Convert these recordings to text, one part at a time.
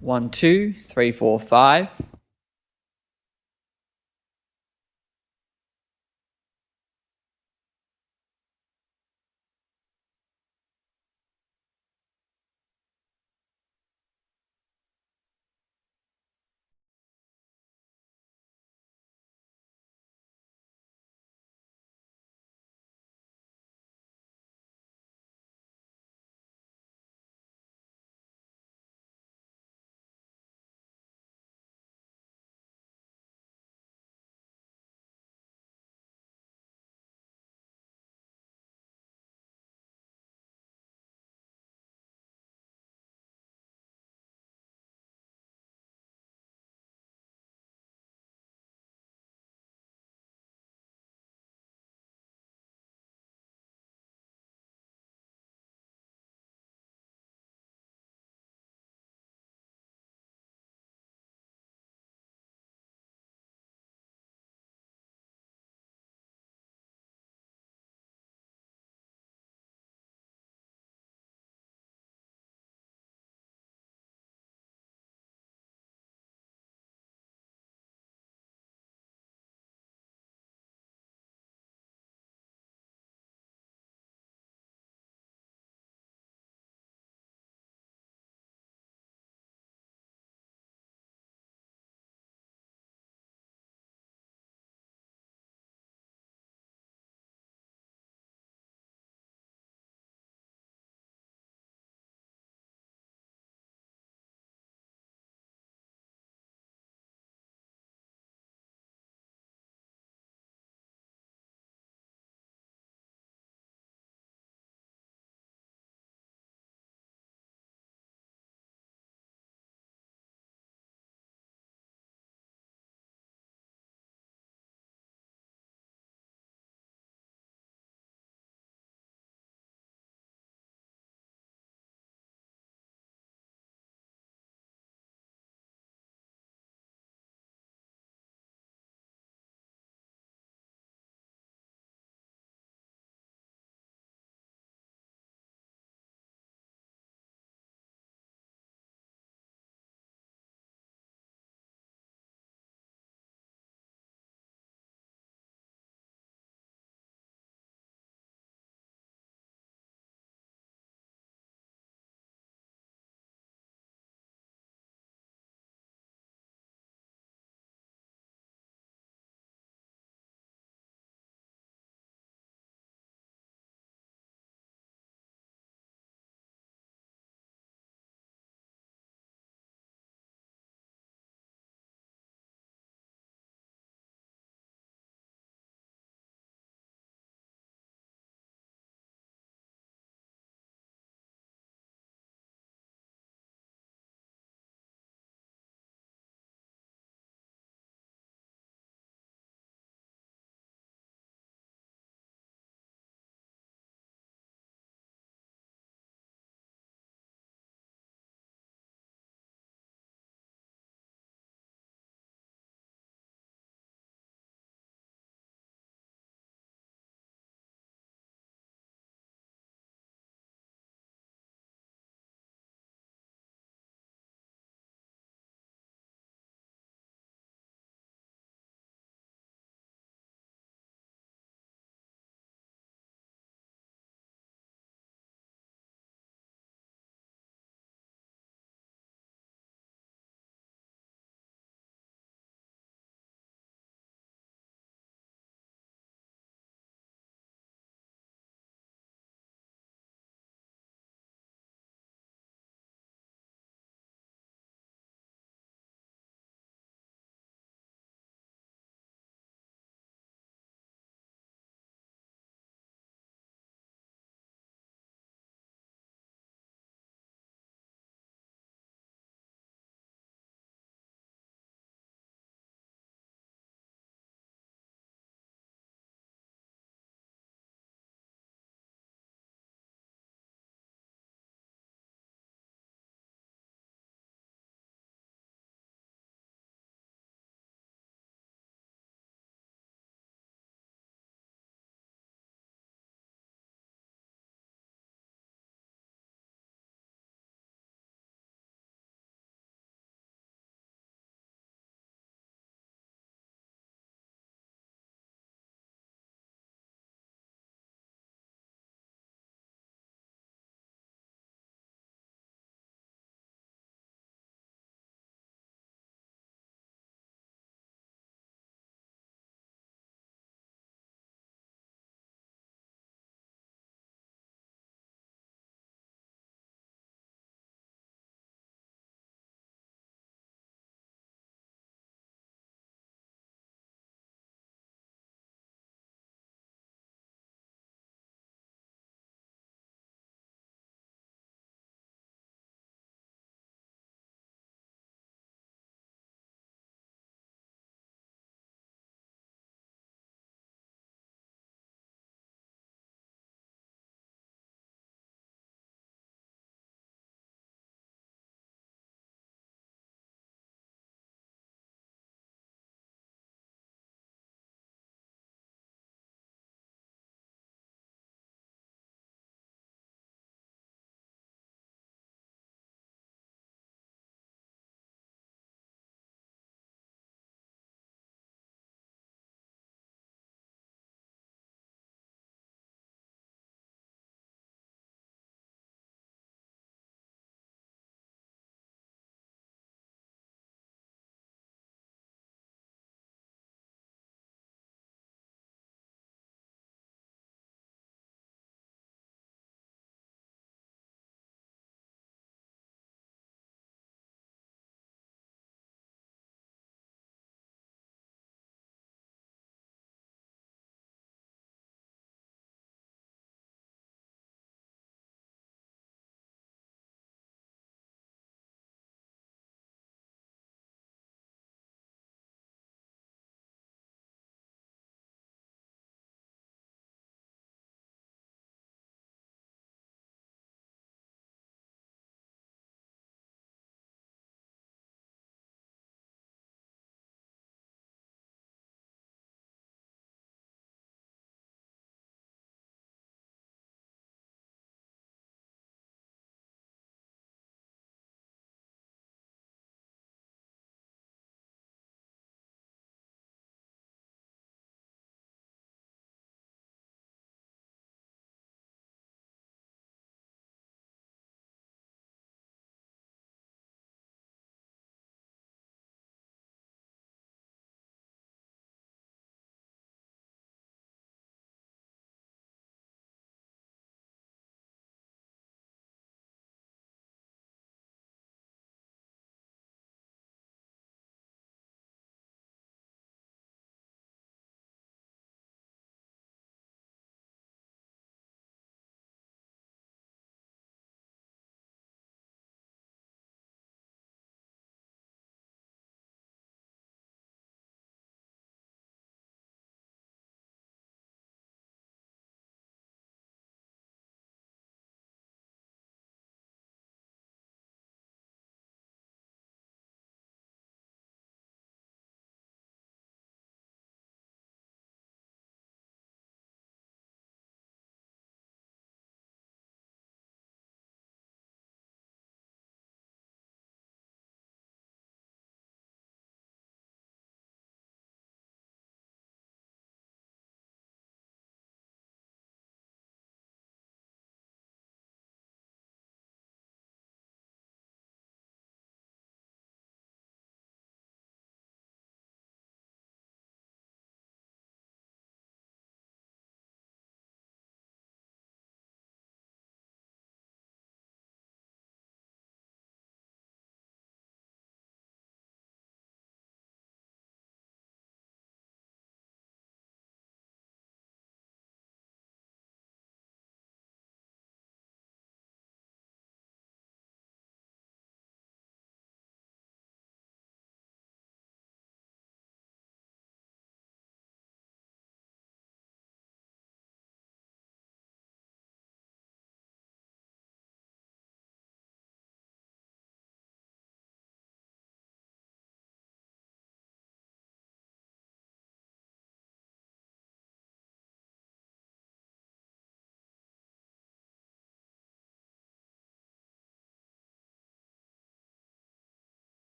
1, 2, 3, 4, 5.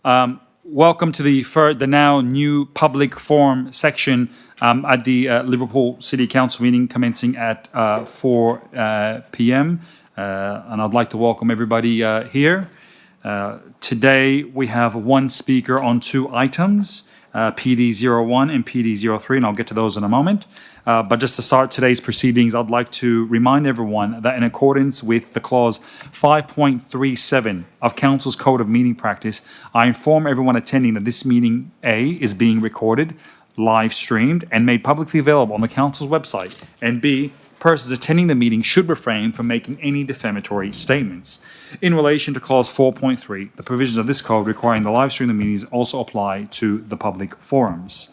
Welcome to the now new public forum section at the Liverpool City Council meeting commencing at 4 p.m. And I'd like to welcome everybody here. Today we have one speaker on two items, PD01 and PD03, and I'll get to those in a moment. But just to start today's proceedings, I'd like to remind everyone that in accordance with the clause 5.37 of Council's Code of Meeting Practice, I inform everyone attending that this meeting A is being recorded, live streamed, and made publicly available on the Council's website, and B, persons attending the meeting should refrain from making any defamatory statements. In relation to clause 4.3, the provisions of this code requiring the live stream of meetings also apply to the public forums.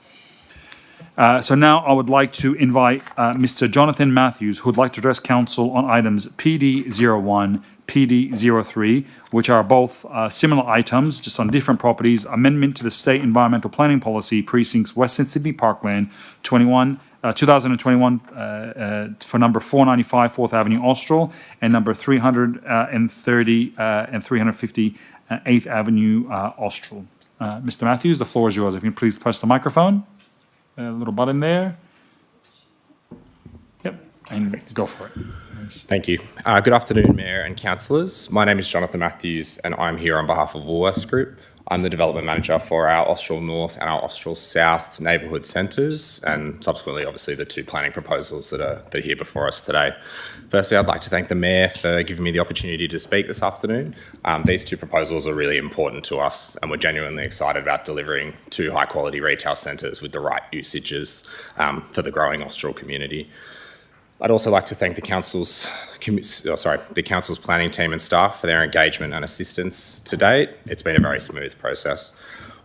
So now I would like to invite Mr. Jonathan Matthews, who would like to address Council on items PD01, PD03, which are both similar items, just on different properties. Amendment to the State Environmental Planning Policy, Precincts Western Sydney Parkland, 2021 for number 495 4th Avenue Austral, and number 330 and 350 8th Avenue Austral. Mr. Matthews, the floor is yours. If you can please press the microphone. A little button there. Yep, and go for it. Thanks. Thank you. Good afternoon, Mayor and Councillors. My name is Jonathan Matthews and I'm here on behalf of Woolworths Group. I'm the Development Manager for our Austral North and our Austral South neighbourhood centres, and subsequently, obviously, the two planning proposals that are here before us today. Firstly, I'd like to thank the Mayor for giving me the opportunity to speak this afternoon. These two proposals are really important to us, and we're genuinely excited about delivering two high-quality retail centres with the right usages for the growing Austral community. I'd also like to thank the Council's planning team and staff for their engagement and assistance to date. It's been a very smooth process.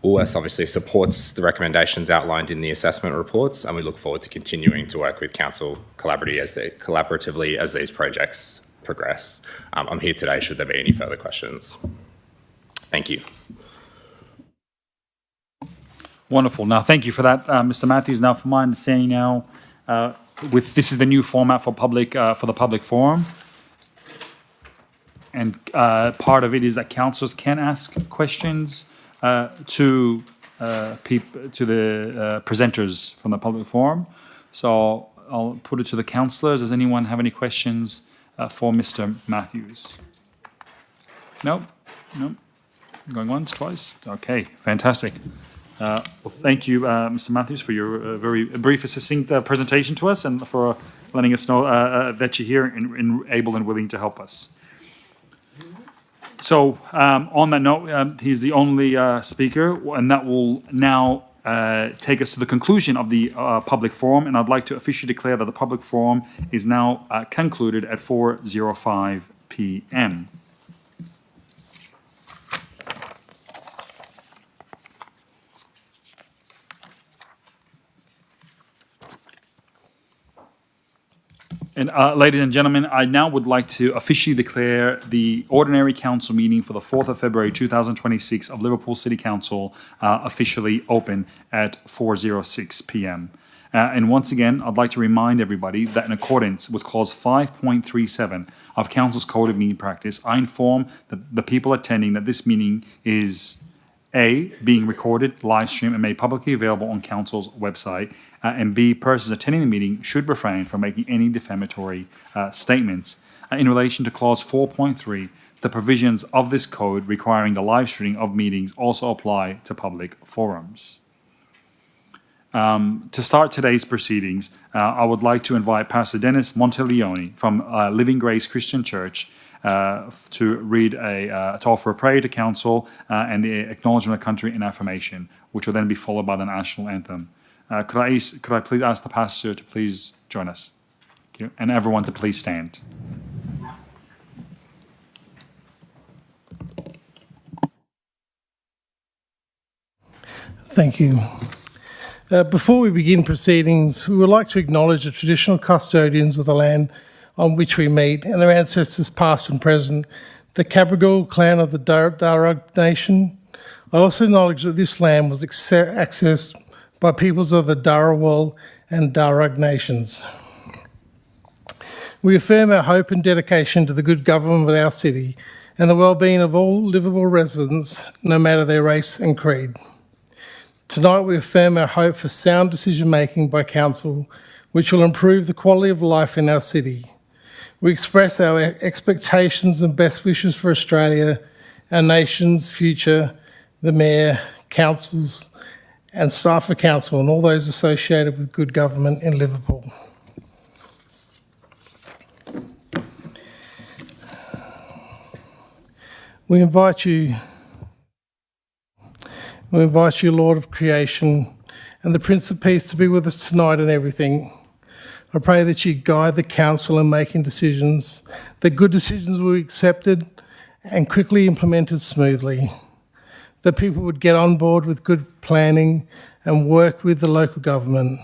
Woolworths obviously supports the recommendations outlined in the assessment reports, and we look forward to continuing to work with Council collaboratively as these projects progress. I'm here today should there be any further questions. Thank you. Wonderful. Now, thank you for that, Mr. Matthews. Now, from my understanding now, this is the new format for the public forum, and part of it is that councillors can ask questions to the presenters from the public forum. So I'll put it to the councillors. Does anyone have any questions for Mr. Matthews? Nope. Going once, twice. Okay, fantastic. Well, thank you, Mr. Matthews, for your very brief, succinct presentation to us, and for letting us know that you're here and able and willing to help us. So, on that note, he's the only speaker, and that will now take us to the conclusion of the public forum. And I'd like to officially declare that the public forum is now concluded at 4:05 p.m. And ladies and gentlemen, I now would like to officially declare the ordinary council meeting for the 4th of February 2026 of Liverpool City Council officially open at 4:06 p.m. And once again, I'd like to remind everybody that in accordance with clause 5.37 of Council's Code of Meeting Practice, I inform the people attending that this meeting is A, being recorded, live streamed, and made publicly available on Council's website, and B, persons attending the meeting should refrain from making any defamatory statements. In relation to clause 4.3, the provisions of this code requiring the live streaming of meetings also apply to public forums. To start today's proceedings, I would like to invite Pastor Dennis Monteleone from Living Grace Christian Church to read to offer a prayer to council and the acknowledgement of country and affirmation, which will then be followed by the national anthem. Could I please ask the pastor to please join us? Thank you. And everyone to please stand. Thank you. Before we begin proceedings, we would like to acknowledge the traditional custodians of the land on which we meet and their ancestors past and present, the Cabral clan of the Darug Nation. I also acknowledge that this land was accessed by peoples of the Darawal and Darug nations. We affirm our hope and dedication to the good government of our city and the well-being of all Liverpool residents, no matter their race and creed. Tonight we affirm our hope for sound decision-making by Council, which will improve the quality of life in our city. We express our expectations and best wishes for Australia, our nation's future, the Mayor, councils and staff of Council and all those associated with good government in Liverpool. We invite you, Lord of creation and the Prince of Peace, to be with us tonight in everything. I pray that you guide the Council in making decisions, that good decisions will be accepted and quickly implemented smoothly, that people would get on board with good planning and work with the local government.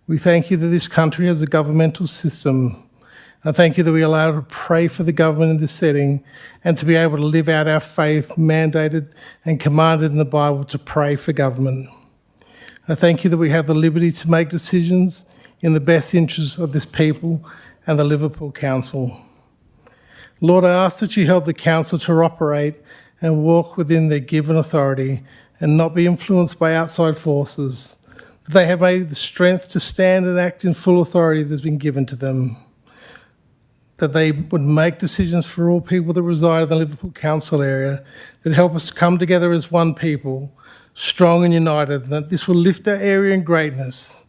We thank you that this country has a governmental system. I thank you that we are allowed to pray for the government in this setting and to be able to live out our faith mandated and commanded in the Bible to pray for government. I thank you that we have the liberty to make decisions in the best interests of this people and the Liverpool Council. Lord, I ask that you help the Council to operate and walk within their given authority and not be influenced by outside forces, that they have made the strength to stand and act in full authority that has been given to them, that they would make decisions for all people that reside in the Liverpool Council area, that help us to come together as one people, strong and united, and that this will lift our area in greatness.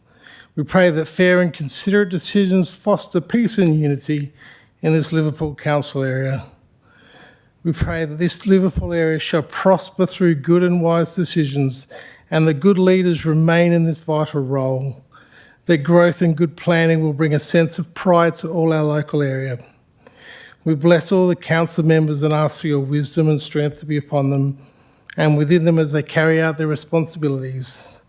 We pray that fair and considerate decisions foster peace and unity in this Liverpool Council area. We pray that this Liverpool area shall prosper through good and wise decisions and that good leaders remain in this vital role. That growth and good planning will bring a sense of pride to all our local area. We bless all the council members and ask for your wisdom and strength to be upon them and within them as they carry out their responsibilities.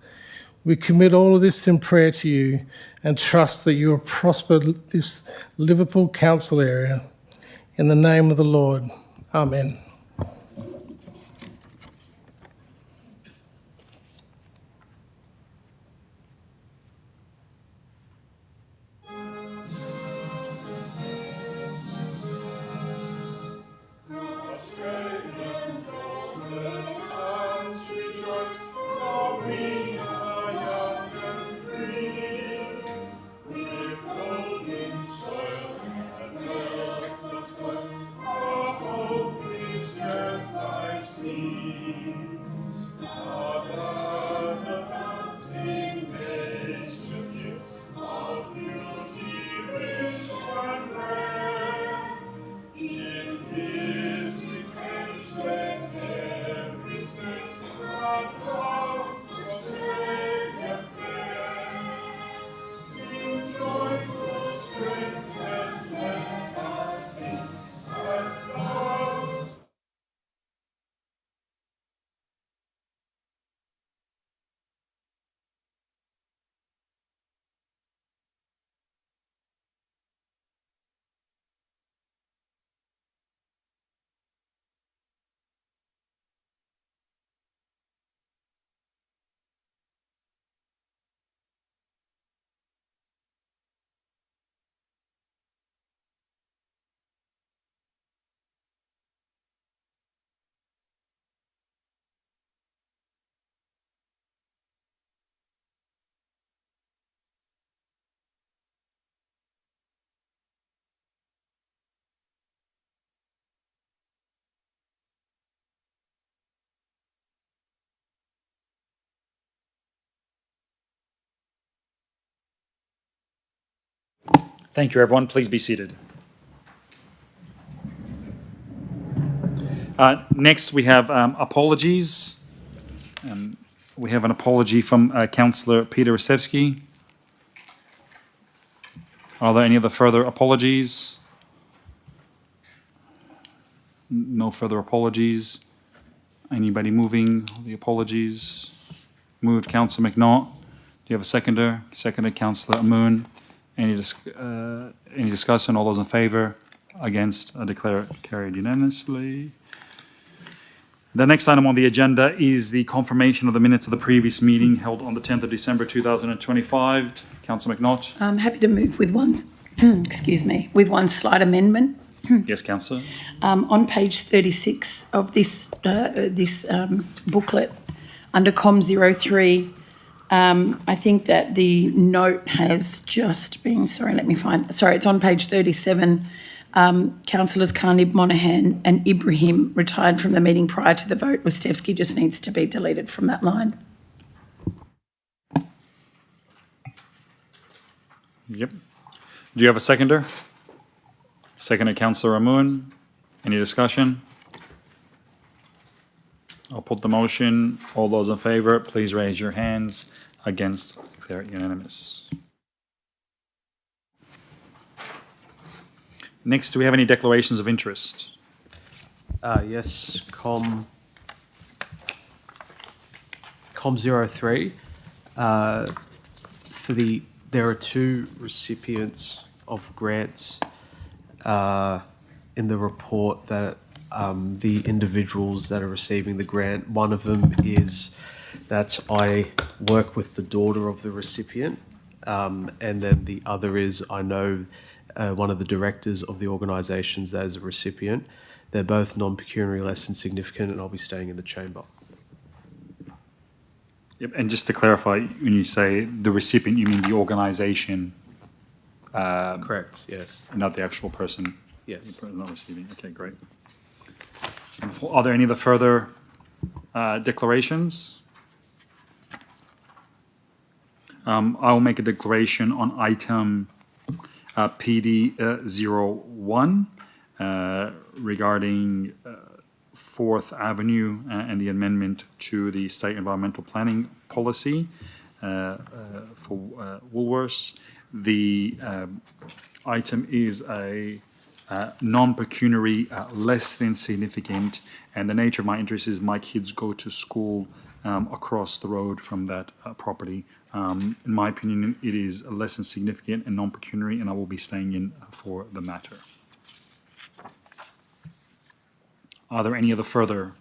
We commit all of this in prayer to you and trust that you will prosper this Liverpool Council area. In the name of the Lord, amen. Thank you, everyone. Please be seated. Next, we have apologies. We have an apology from Councillor Peter Rasevsky. Are there any other further apologies? No further apologies. Anybody moving the apologies? Moved, Councillor McNaught. Do you have a seconder? Seconded, Councillor Amoon. Any discussion? All those in favour? Against? I declare it carried unanimously. The next item on the agenda is the confirmation of the minutes of the previous meeting held on the 10th of December 2025. Councillor McNaught. I'm happy to move with one, excuse me, with one slight amendment. Yes, Councillor. On page 36 of this booklet, under Com 03, I think that the note has just been, it's on page 37. Councillors Carnib, Monaghan and Ibrahim retired from the meeting prior to the vote. Wistevsky just needs to be deleted from that line. Yep. Do you have a seconder? Seconder, Councillor Ramoon. Any discussion? I'll put the motion. All those in favour, please raise your hands. Against, they're unanimous. Next, do we have any declarations of interest? Yes, Com 03. There are two recipients of grants in the report that the individuals that are receiving the grant. One of them is that I work with the daughter of the recipient, and then the other is I know one of the directors of the organisations that is a recipient. They're both non-pecuniary, less than significant, and I'll be staying in the chamber. Yep. And just to clarify, when you say the recipient, you mean the organisation? Correct, yes. Not the actual person? Yes. Not receiving. Okay, great. Are there any other further declarations? I will make a declaration on item PD 01 regarding 4th Avenue and the amendment to the state environmental planning policy for Woolworths. The item is a non-pecuniary, less than significant, and the nature of my interest is my kids go to school across the road from that property. In my opinion, it is less than significant and non-pecuniary, and I will be staying in for the matter. Are there any other further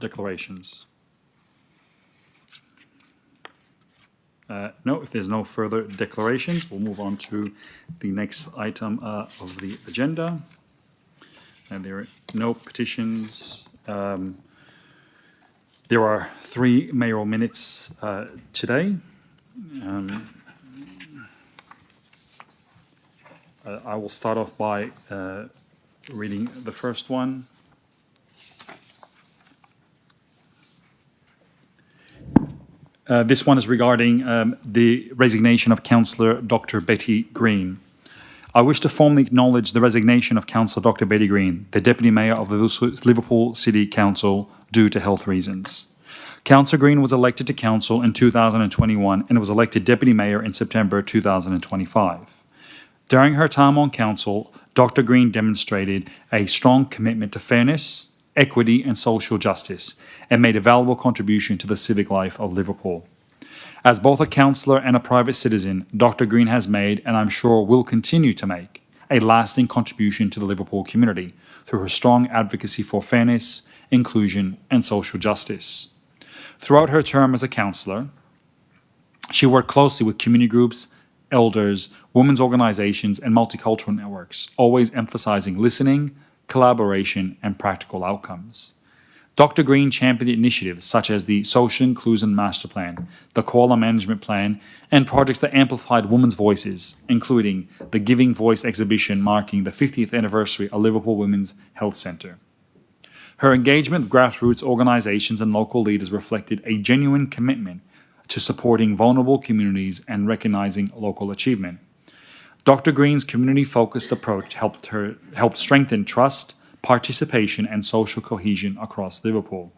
declarations? No, if there's no further declarations, we'll move on to the next item of the agenda. And there are no petitions. There are 3 mayoral minutes today. I will start off by reading the first one. This one is regarding the resignation of Councillor Dr. Betty Green. I wish to formally acknowledge the resignation of Councillor Dr. Betty Green, the Deputy Mayor of the Liverpool City Council, due to health reasons. Councillor Green was elected to Council in 2021 and was elected Deputy Mayor in September 2025. During her time on Council, Dr. Green demonstrated a strong commitment to fairness, equity and social justice, and made a valuable contribution to the civic life of Liverpool. As both a councillor and a private citizen, Dr. Green has made, and I'm sure will continue to make, a lasting contribution to the Liverpool community through her strong advocacy for fairness, inclusion and social justice. Throughout her term as a councillor, she worked closely with community groups, elders, women's organisations and multicultural networks, always emphasising listening, collaboration and practical outcomes. Dr. Green championed initiatives such as the Social Inclusion Master Plan, the Koala Management Plan, and projects that amplified women's voices, including the Giving Voice exhibition marking the 50th anniversary of Liverpool Women's Health Centre. Her engagement with grassroots organisations and local leaders reflected a genuine commitment to supporting vulnerable communities and recognising local achievement. Dr. Green's community-focused approach helped strengthen trust, participation and social cohesion across Liverpool.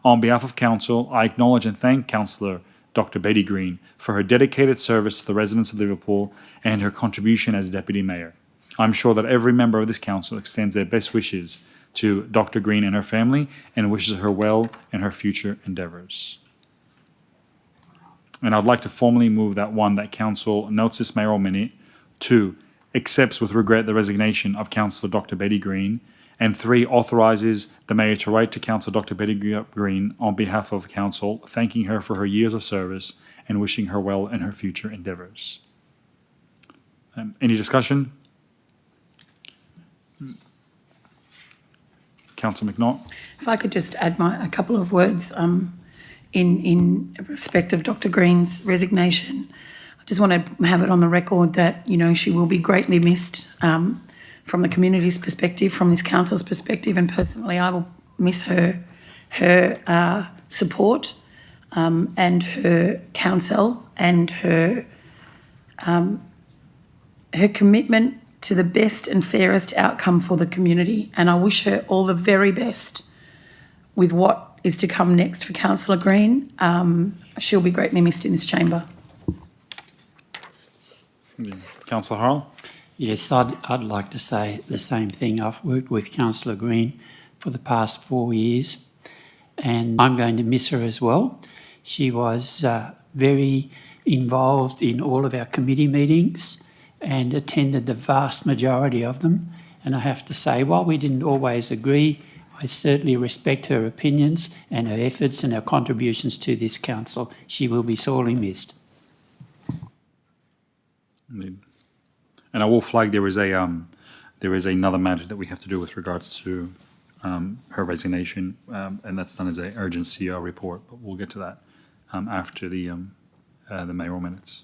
On behalf of Council, I acknowledge and thank Councillor Dr. Betty Green for her dedicated service to the residents of Liverpool and her contribution as Deputy Mayor. I'm sure that every member of this Council extends their best wishes to Dr. Green and her family and wishes her well in her future endeavours. And I'd like to formally move that Council notes this mayoral minute. 2, accepts with regret the resignation of Councillor Dr. Betty Green. And 3, authorises the Mayor to write to Councillor Dr. Betty Green on behalf of Council, thanking her for her years of service and wishing her well in her future endeavours. Any discussion? Councillor McNaught. If I could just add a couple of words in respect of Dr. Green's resignation. I just want to have it on the record that, you know, she will be greatly missed from the community's perspective, from this council's perspective, and personally I will miss her support and her counsel and her commitment to the best and fairest outcome for the community. And I wish her all the very best with what is to come next for Councillor Green. She'll be greatly missed in this chamber. Councillor Harrell. Yes, I'd like to say the same thing. I've worked with Councillor Green for the past 4 years, and I'm going to miss her as well. She was very involved in all of our committee meetings and attended the vast majority of them. And I have to say, while we didn't always agree, I certainly respect her opinions and her efforts and her contributions to this council. She will be sorely missed. Indeed. And I will flag there is another matter that we have to do with regards to her resignation, and that's done as an urgency report. But we'll get to that after the mayoral minutes.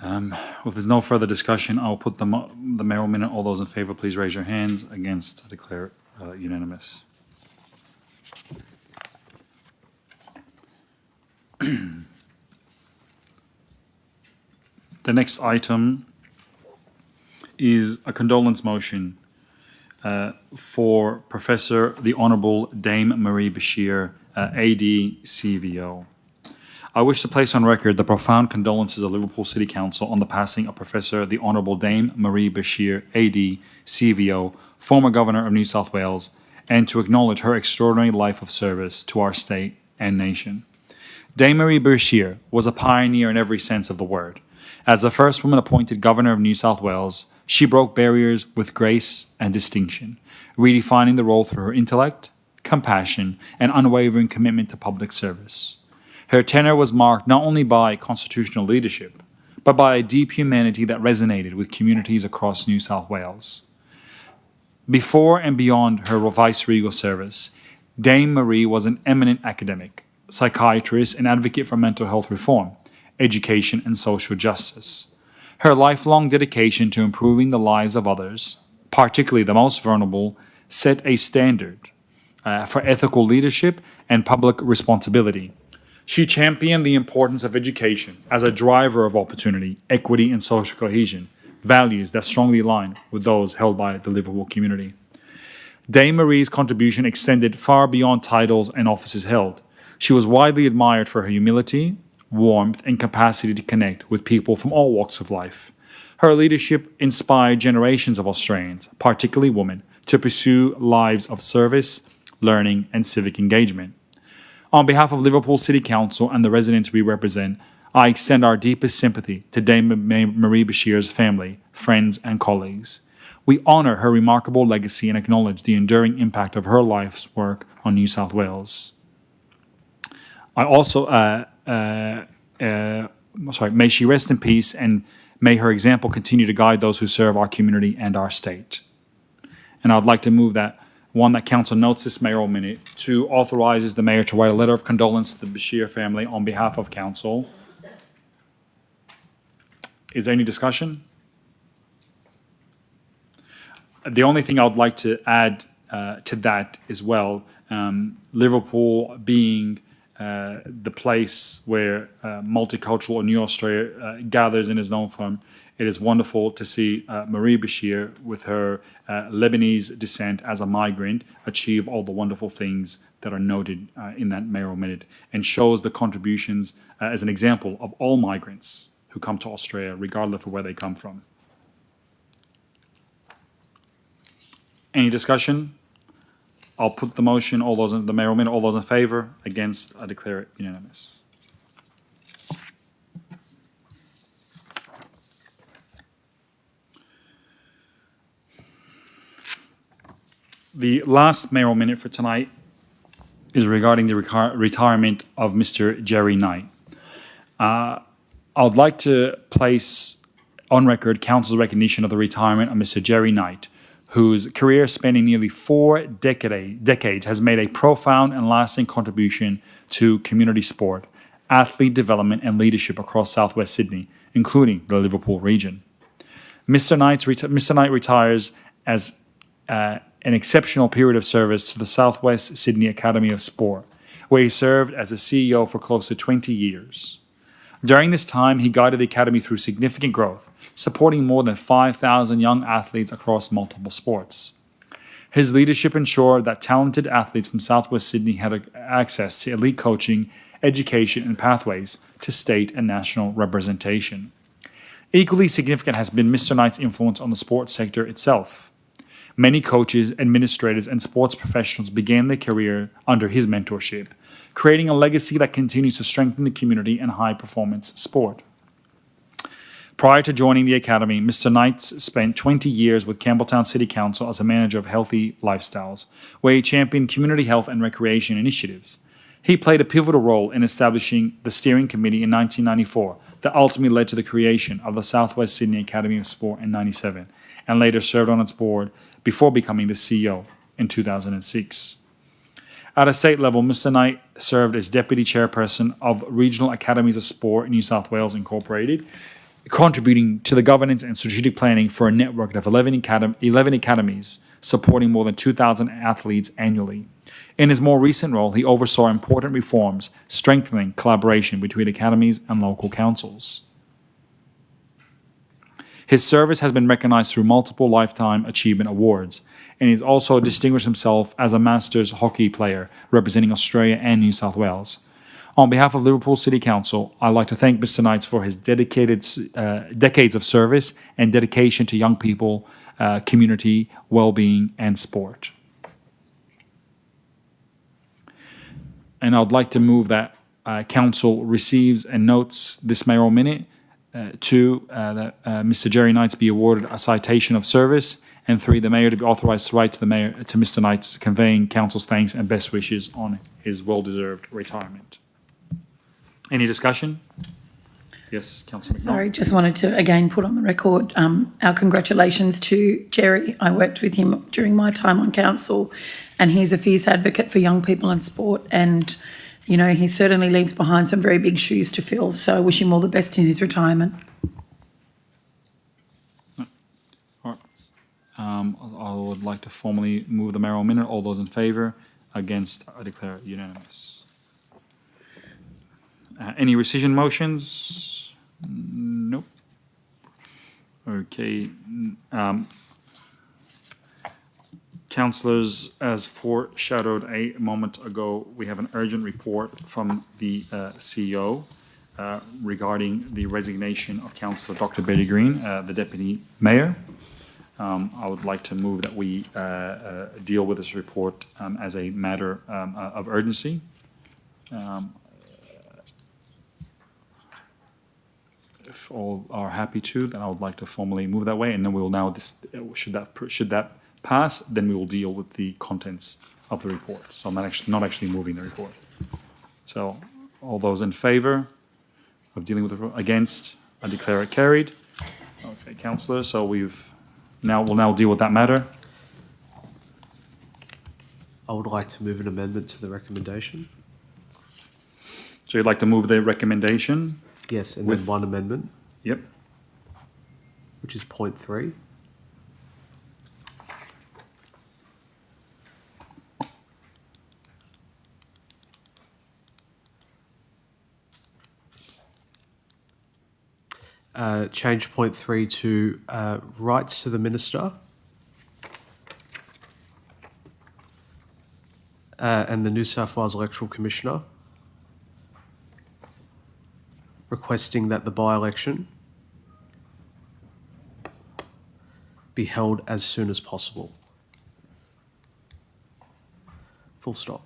If there's no further discussion, I'll put the mayoral minute. All those in favour, please raise your hands. Against, I declare it unanimous. The next item is a condolence motion for Professor the Honourable Dame Marie Bashir, AD CVO. I wish to place on record the profound condolences of Liverpool City Council on the passing of Professor the Honourable Dame Marie Bashir, AD CVO, former Governor of New South Wales, and to acknowledge her extraordinary life of service to our state and nation. Dame Marie Bashir was a pioneer in every sense of the word. As the first woman appointed Governor of New South Wales, she broke barriers with grace and distinction, redefining the role through her intellect, compassion, and unwavering commitment to public service. Her tenure was marked not only by constitutional leadership, but by a deep humanity that resonated with communities across New South Wales. Before and beyond her vice-regal service, Dame Marie was an eminent academic, psychiatrist, and advocate for mental health reform, education, and social justice. Her lifelong dedication to improving the lives of others, particularly the most vulnerable, set a standard for ethical leadership and public responsibility. She championed the importance of education as a driver of opportunity, equity, and social cohesion, values that strongly align with those held by the Liverpool community. Dame Marie's contribution extended far beyond titles and offices held. She was widely admired for her humility, warmth, and capacity to connect with people from all walks of life. Her leadership inspired generations of Australians, particularly women, to pursue lives of service, learning, and civic engagement. On behalf of Liverpool City Council and the residents we represent, I extend our deepest sympathy to Dame Marie Bashir's family, friends, and colleagues. We honour her remarkable legacy and acknowledge the enduring impact of her life's work on New South Wales. I also, may she rest in peace, and may her example continue to guide those who serve our community and our state. And I'd like to move that one, that council notes this mayoral minute. Two, authorizes the mayor to write a letter of condolence to the Bashir family on behalf of council. Is there any discussion? The only thing I would like to add to that as well, Liverpool being the place where multicultural New Australia gathers and is known from, it is wonderful to see Marie Bashir, with her Lebanese descent as a migrant, achieve all the wonderful things that are noted in that mayoral minute, and shows the contributions as an example of all migrants who come to Australia, regardless of where they come from. Any discussion? I'll put the motion. All those in the mayoral minute, all those in favour, against, I declare it unanimous. The last mayoral minute for tonight is regarding the retirement of Mr. Jerry Knight. I would like to place on record council's recognition of the retirement of Mr. Jerry Knight, whose career spanning nearly 4 decades has made a profound and lasting contribution to community sport, athlete development, and leadership across southwest Sydney, including the Liverpool region. Mr. Knight retires as an exceptional period of service to the Southwest Sydney Academy of Sport, where he served as a CEO for close to 20 years. During this time, he guided the Academy through significant growth, supporting more than 5,000 young athletes across multiple sports. His leadership ensured that talented athletes from Southwest Sydney had access to elite coaching, education, and pathways to state and national representation. Equally significant has been Mr. Knight's influence on the sports sector itself. Many coaches, administrators, and sports professionals began their career under his mentorship, creating a legacy that continues to strengthen the community and high-performance sport. Prior to joining the Academy, Mr. Knight spent 20 years with Campbelltown City Council as a manager of healthy lifestyles, where he championed community health and recreation initiatives. He played a pivotal role in establishing the steering committee in 1994 that ultimately led to the creation of the Southwest Sydney Academy of Sport in 1997, and later served on its board before becoming the CEO in 2006. At a state level, Mr. Knight served as Deputy Chairperson of Regional Academies of Sport in New South Wales Incorporated, contributing to the governance and strategic planning for a network of 11 academies supporting more than 2,000 athletes annually. In his more recent role, he oversaw important reforms, strengthening collaboration between academies and local councils. His service has been recognized through multiple Lifetime Achievement Awards, and he's also distinguished himself as a Masters hockey player representing Australia and New South Wales. On behalf of Liverpool City Council, I'd like to thank Mr. Knight for his dedicated decades of service and dedication to young people, community, well-being, and sport. And I'd like to move that Council receives and notes this mayoral minute. That Mr. Jerry Knights be awarded a citation of service, and 3, the Mayor to be authorised to write to Mr. Knights conveying Council's thanks and best wishes on his well-deserved retirement. Any discussion? Yes, Councillor McNaught. Sorry, just wanted to again put on the record our congratulations to Jerry. I worked with him during my time on council, and he's a fierce advocate for young people in sport, and you know, he certainly leaves behind some very big shoes to fill, so I wish him all the best in his retirement. All right. I would like to formally move the mayoral minute. All those in favour? Against? I declare it unanimous. Any rescission motions? Nope. Okay. Councillors, as foreshadowed a moment ago, we have an urgent report from the CEO regarding the resignation of Councillor Dr. Betty Green, the Deputy Mayor. I would like to move that we deal with this report as a matter of urgency. If all are happy to, then I would like to formally move that way, and then we will now, should that pass, then we will deal with the contents of the report. So I'm not actually moving the report. So all those in favour of dealing with the report? Against? I declare it carried. Okay, councillor. So we'll now deal with that matter. I would like to move an amendment to the recommendation. So you'd like to move the recommendation? Yes, and With- then one amendment, Yep. which is point 3. Change point 3 to rights to the minister and the New South Wales Electoral Commissioner, requesting that the by-election be held as soon as possible. Full stop.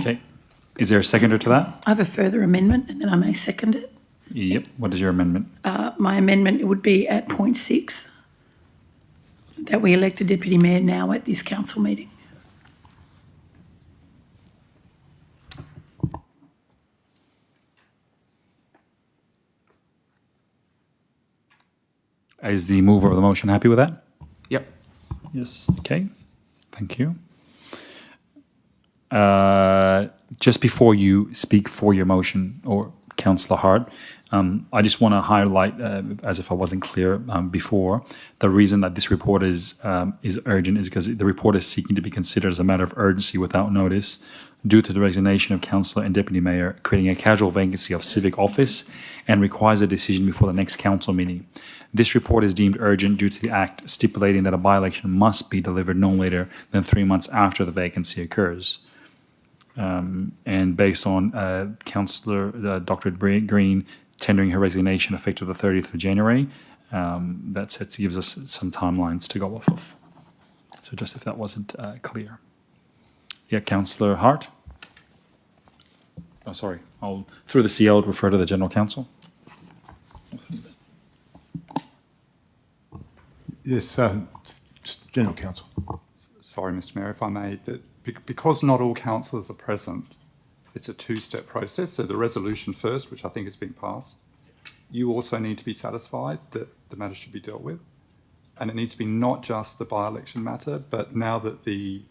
Okay. Is there a seconder to that? I have a further amendment, and then I may second it. Yep. What is your amendment? My amendment would be at point 6, that we elect a deputy mayor now at this council meeting. Is the mover of the motion happy with that? Yep. Yes. Okay. Thank you. Just before you speak for your motion, or Councillor Hart, I just want to highlight, as if I wasn't clear before, the reason that this report is urgent is because the report is seeking to be considered as a matter of urgency without notice due to the resignation of Councillor and Deputy Mayor, creating a casual vacancy of civic office and requires a decision before the next council meeting. This report is deemed urgent due to the Act stipulating that a by-election must be delivered no later than 3 months after the vacancy occurs. And based on Councillor Dr. Green tendering her resignation effective the 30th of January, that gives us some timelines to go off of. So just if that wasn't clear. Yeah, Councillor Hart? Oh, sorry. I'll, through the CL, refer to the General Counsel. Yes, General Counsel. Sorry, Mr Mayor, if I may, that because not all councillors are present, it's a two-step process. So the resolution first, which I think has been passed, you also need to be satisfied that the matter should be dealt with. And it needs to be not just the by-election matter, but now that the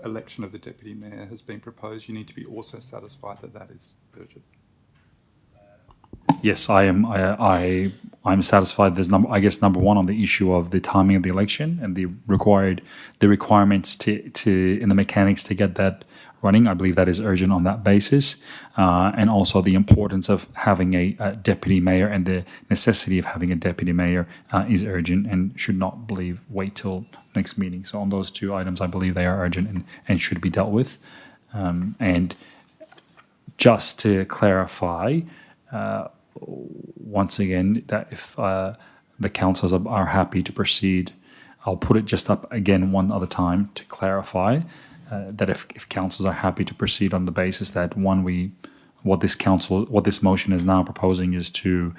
election of the Deputy Mayor has been proposed, you need to be also satisfied that that is urgent. Yes, I am. I'm satisfied. There's number one on the issue of the timing of the election and the requirements to in the mechanics to get that running. I believe that is urgent on that basis, and also the importance of having a deputy mayor and the necessity of having a deputy mayor is urgent and should not wait till next meeting. So on those two items, I believe they are urgent and should be dealt with. And just to clarify. Once again, that if the councillors are happy to proceed, I'll put it just up again one other time to clarify that if councillors are happy to proceed on the basis that what this motion is now proposing is to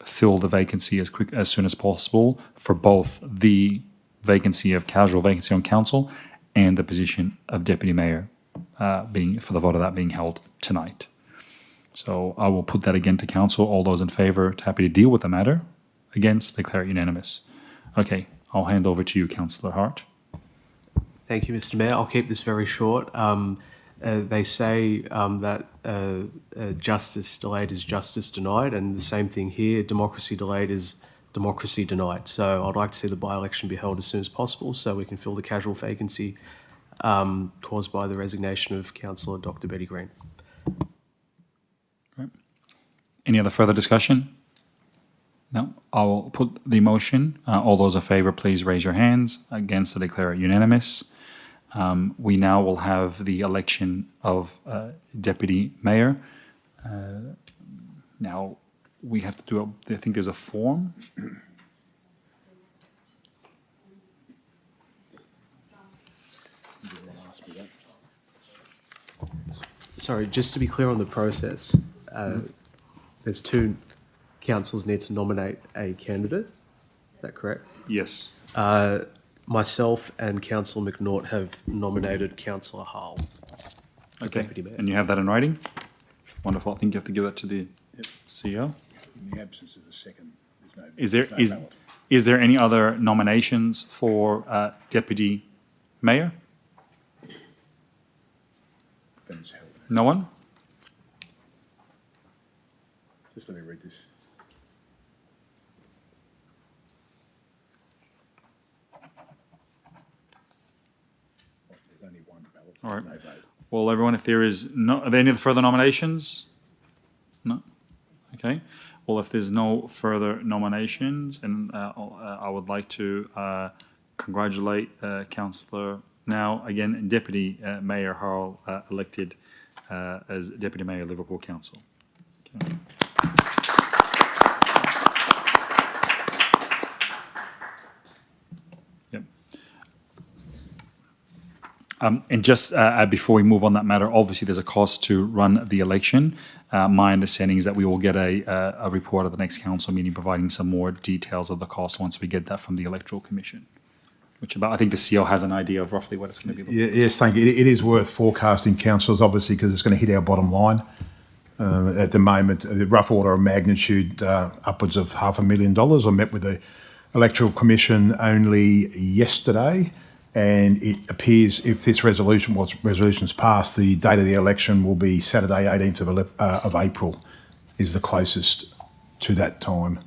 fill the vacancy as soon as possible for both the casual vacancy on council and the position of deputy mayor for the vote of that being held tonight. So I will put that again to council. All those in favour, happy to deal with the matter. Against, declare it unanimous. Okay, I'll hand over to you, Councillor Hart. Thank you, Mr. Mayor. I'll keep this very short. They say that justice delayed is justice denied, and the same thing here, democracy delayed is democracy denied. So I'd like to see the by-election be held as soon as possible so we can fill the casual vacancy caused by the resignation of Councillor Dr. Betty Green. Any other further discussion? No. I will put the motion. All those in favour, please raise your hands. Against, to declare it unanimous. We now will have the election of Deputy Mayor. Now, we have to do, I think there's a form. Sorry, just to be clear on the process, there's two councils need to nominate a candidate. Is that correct? Yes. Myself and Councillor McNaught have nominated Councillor Hull for Okay. Deputy Mayor. And you have that in writing? Wonderful. I think you have to give that to the CEO. In the absence of a second, there's no. Is there there's no ballot. is there any other nominations for Deputy Mayor? Then it's held. No one? Just let me read this. There's only one ballot, so All there's right. no vote. Well, everyone, if there is no, are there any further nominations? No? Okay. Well, if there's no further nominations, and I would like to congratulate Councillor, now again Deputy Mayor Harl, elected as Deputy Mayor of Liverpool Council. Okay. Yep. And just before we move on that matter, obviously there's a cost to run the election. My understanding is that we will get a report at the next council meeting providing some more details of the cost once we get that from the Electoral Commission. I think the CO has an idea of roughly what it's going to be. Yes, thank you. It is worth forecasting, councillors, obviously, because it's going to hit our bottom line. At the moment, the rough order of magnitude, upwards of $500,000. I met with the Electoral Commission only yesterday, and it appears if this resolution's passed, the date of the election will be Saturday, 18th of April, is the closest to that time.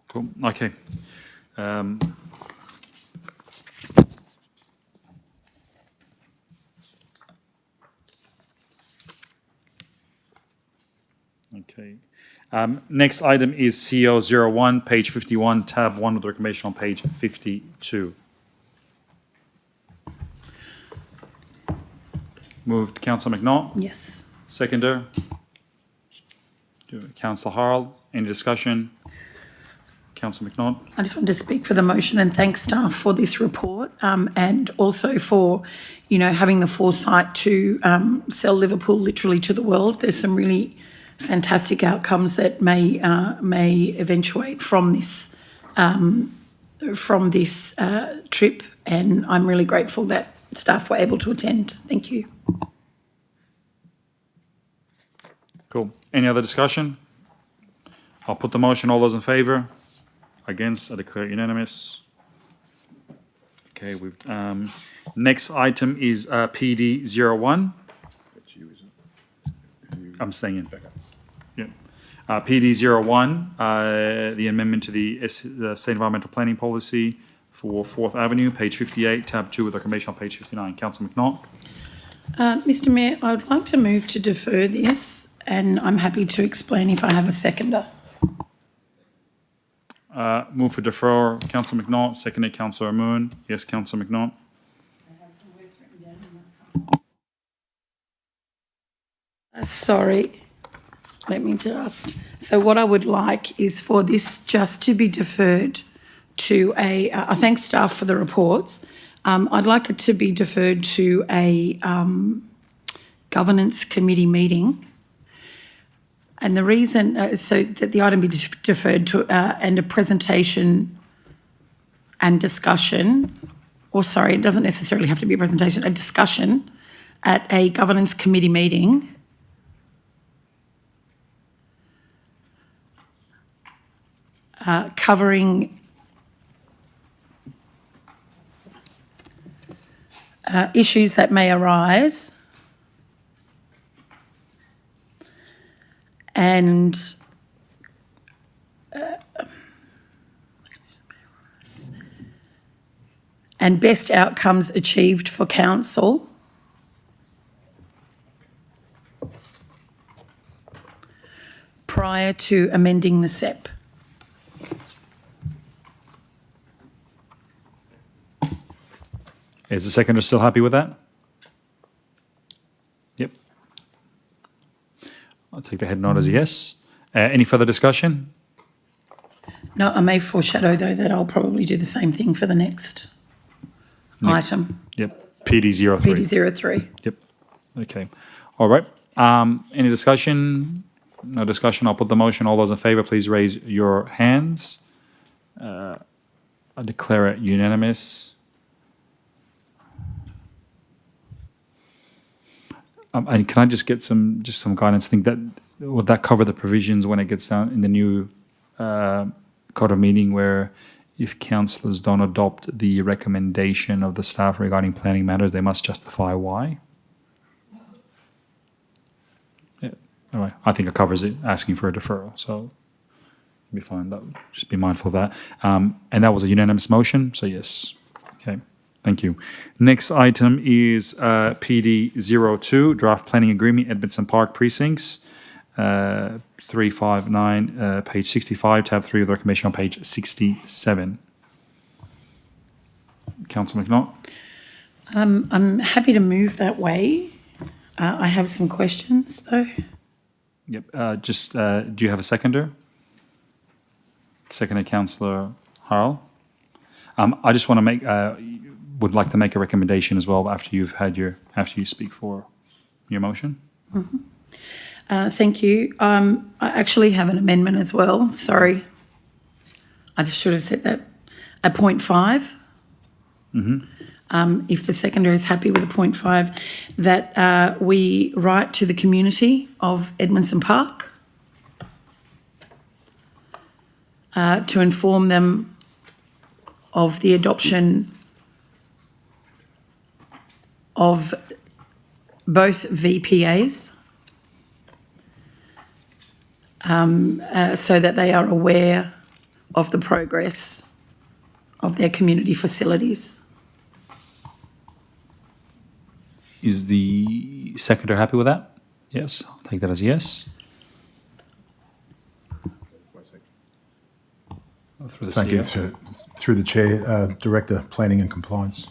Cool. Okay. Okay. Next item is CO01, page 51, tab 1 of the recommendation on page 52. Moved, Councillor McNaught. Yes. Seconder. Councillor Harrell. Any discussion? Councillor McNaught. I just wanted to speak for the motion and thank staff for this report, and also for, having the foresight to sell Liverpool literally to the world. There's some really fantastic outcomes that may eventuate from this trip, and I'm really grateful that staff were able to attend. Thank you. Cool. Any other discussion? I'll put the motion. All those in favour? Against? I declare unanimous. Okay. Next item is PD 01. That's you, isn't it? I'm staying in. Yeah. PD 01, the amendment to the State Environmental Planning Policy for 4th Avenue, page 58, tab 2 with the recommendation on page 59. Councillor McNaught. Mr Mayor, I would like to move to defer this, and I'm happy to explain if I have a seconder. Move for deferral, Councillor McNaught. Seconded, Councillor Moon. Yes, Councillor McNaught. Sorry, let me just. So what I would like is for this just to be deferred to I thank staff for the reports. I'd like it to be deferred to a governance committee meeting. And the reason, so that the item be deferred to, and a presentation and discussion, or sorry, it doesn't necessarily have to be a presentation, a discussion at a governance committee meeting covering issues that may arise and best outcomes achieved for council prior to amending the SEP. Is the seconder still happy with that? Yep. I'll take the head nod as a yes. Any further discussion? No, I may foreshadow, though, that I'll probably do the same thing for the next item. Yep. PD 03. PD 03. Yep. Okay. All right. Any discussion? No discussion. I'll put the motion. All those in favour, please raise your hands. I declare it unanimous. And can I just get some guidance? I think that would that cover the provisions when it gets down in the new code of meeting, where if councillors don't adopt the recommendation of the staff regarding planning matters, they must justify why. Yeah. All right. I think it covers it. Asking for a deferral, so be fine. Just be mindful of that. And that was a unanimous motion, so yes. Okay. Thank you. Next item is PD 02, Draft Planning Agreement, Edmondson Park Precincts, 359, page 65, tab 3 of the recommendation on page 67. Councillor McNaught. I'm happy to move that way. I have some questions, though. Yep. Do you have a seconder? Seconder, Councillor Harl? I just want to would like to make a recommendation as well after you speak for your motion. Thank you. I actually have an amendment as well. Sorry. I just should have said that. At point 5. If the seconder is happy with a point 5, that we write to the community of Edmondson Park to inform them of the adoption of both VPAs so that they are aware of the progress of their community facilities. Is the seconder happy with that? Yes, I'll take that as a yes. Through the Thank you. CEO. Through the chair, Director, Planning and Compliance.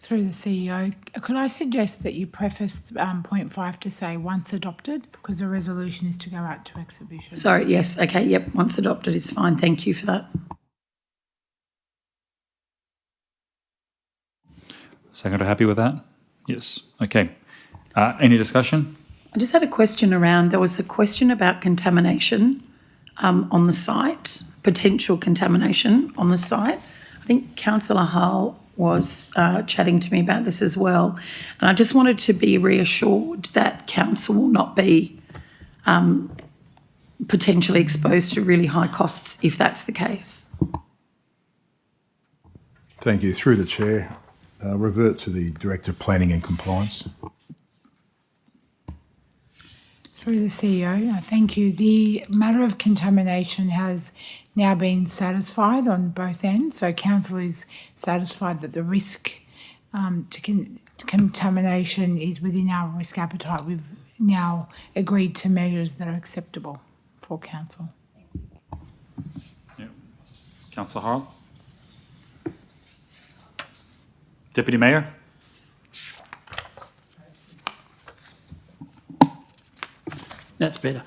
Through the CEO, could I suggest that you preface point 5 to say once adopted, because the resolution is to go out to exhibition? Sorry, yes, okay, yep, once adopted is fine. Thank you for that. Seconder happy with that? Yes. Okay. Any discussion? I just had a question around, there was a question about contamination on the site, potential contamination on the site. I think Councillor Hull was chatting to me about this as well. And I just wanted to be reassured that council will not be potentially exposed to really high costs if that's the case. Thank you. Through the chair, revert to the Director of Planning and Compliance. Through the CEO, thank you. The matter of contamination has now been satisfied on both ends. So council is satisfied that the risk to contamination is within our risk appetite. We've now agreed to measures that are acceptable for council. Yeah. Councillor Harl? Deputy Mayor? That's better.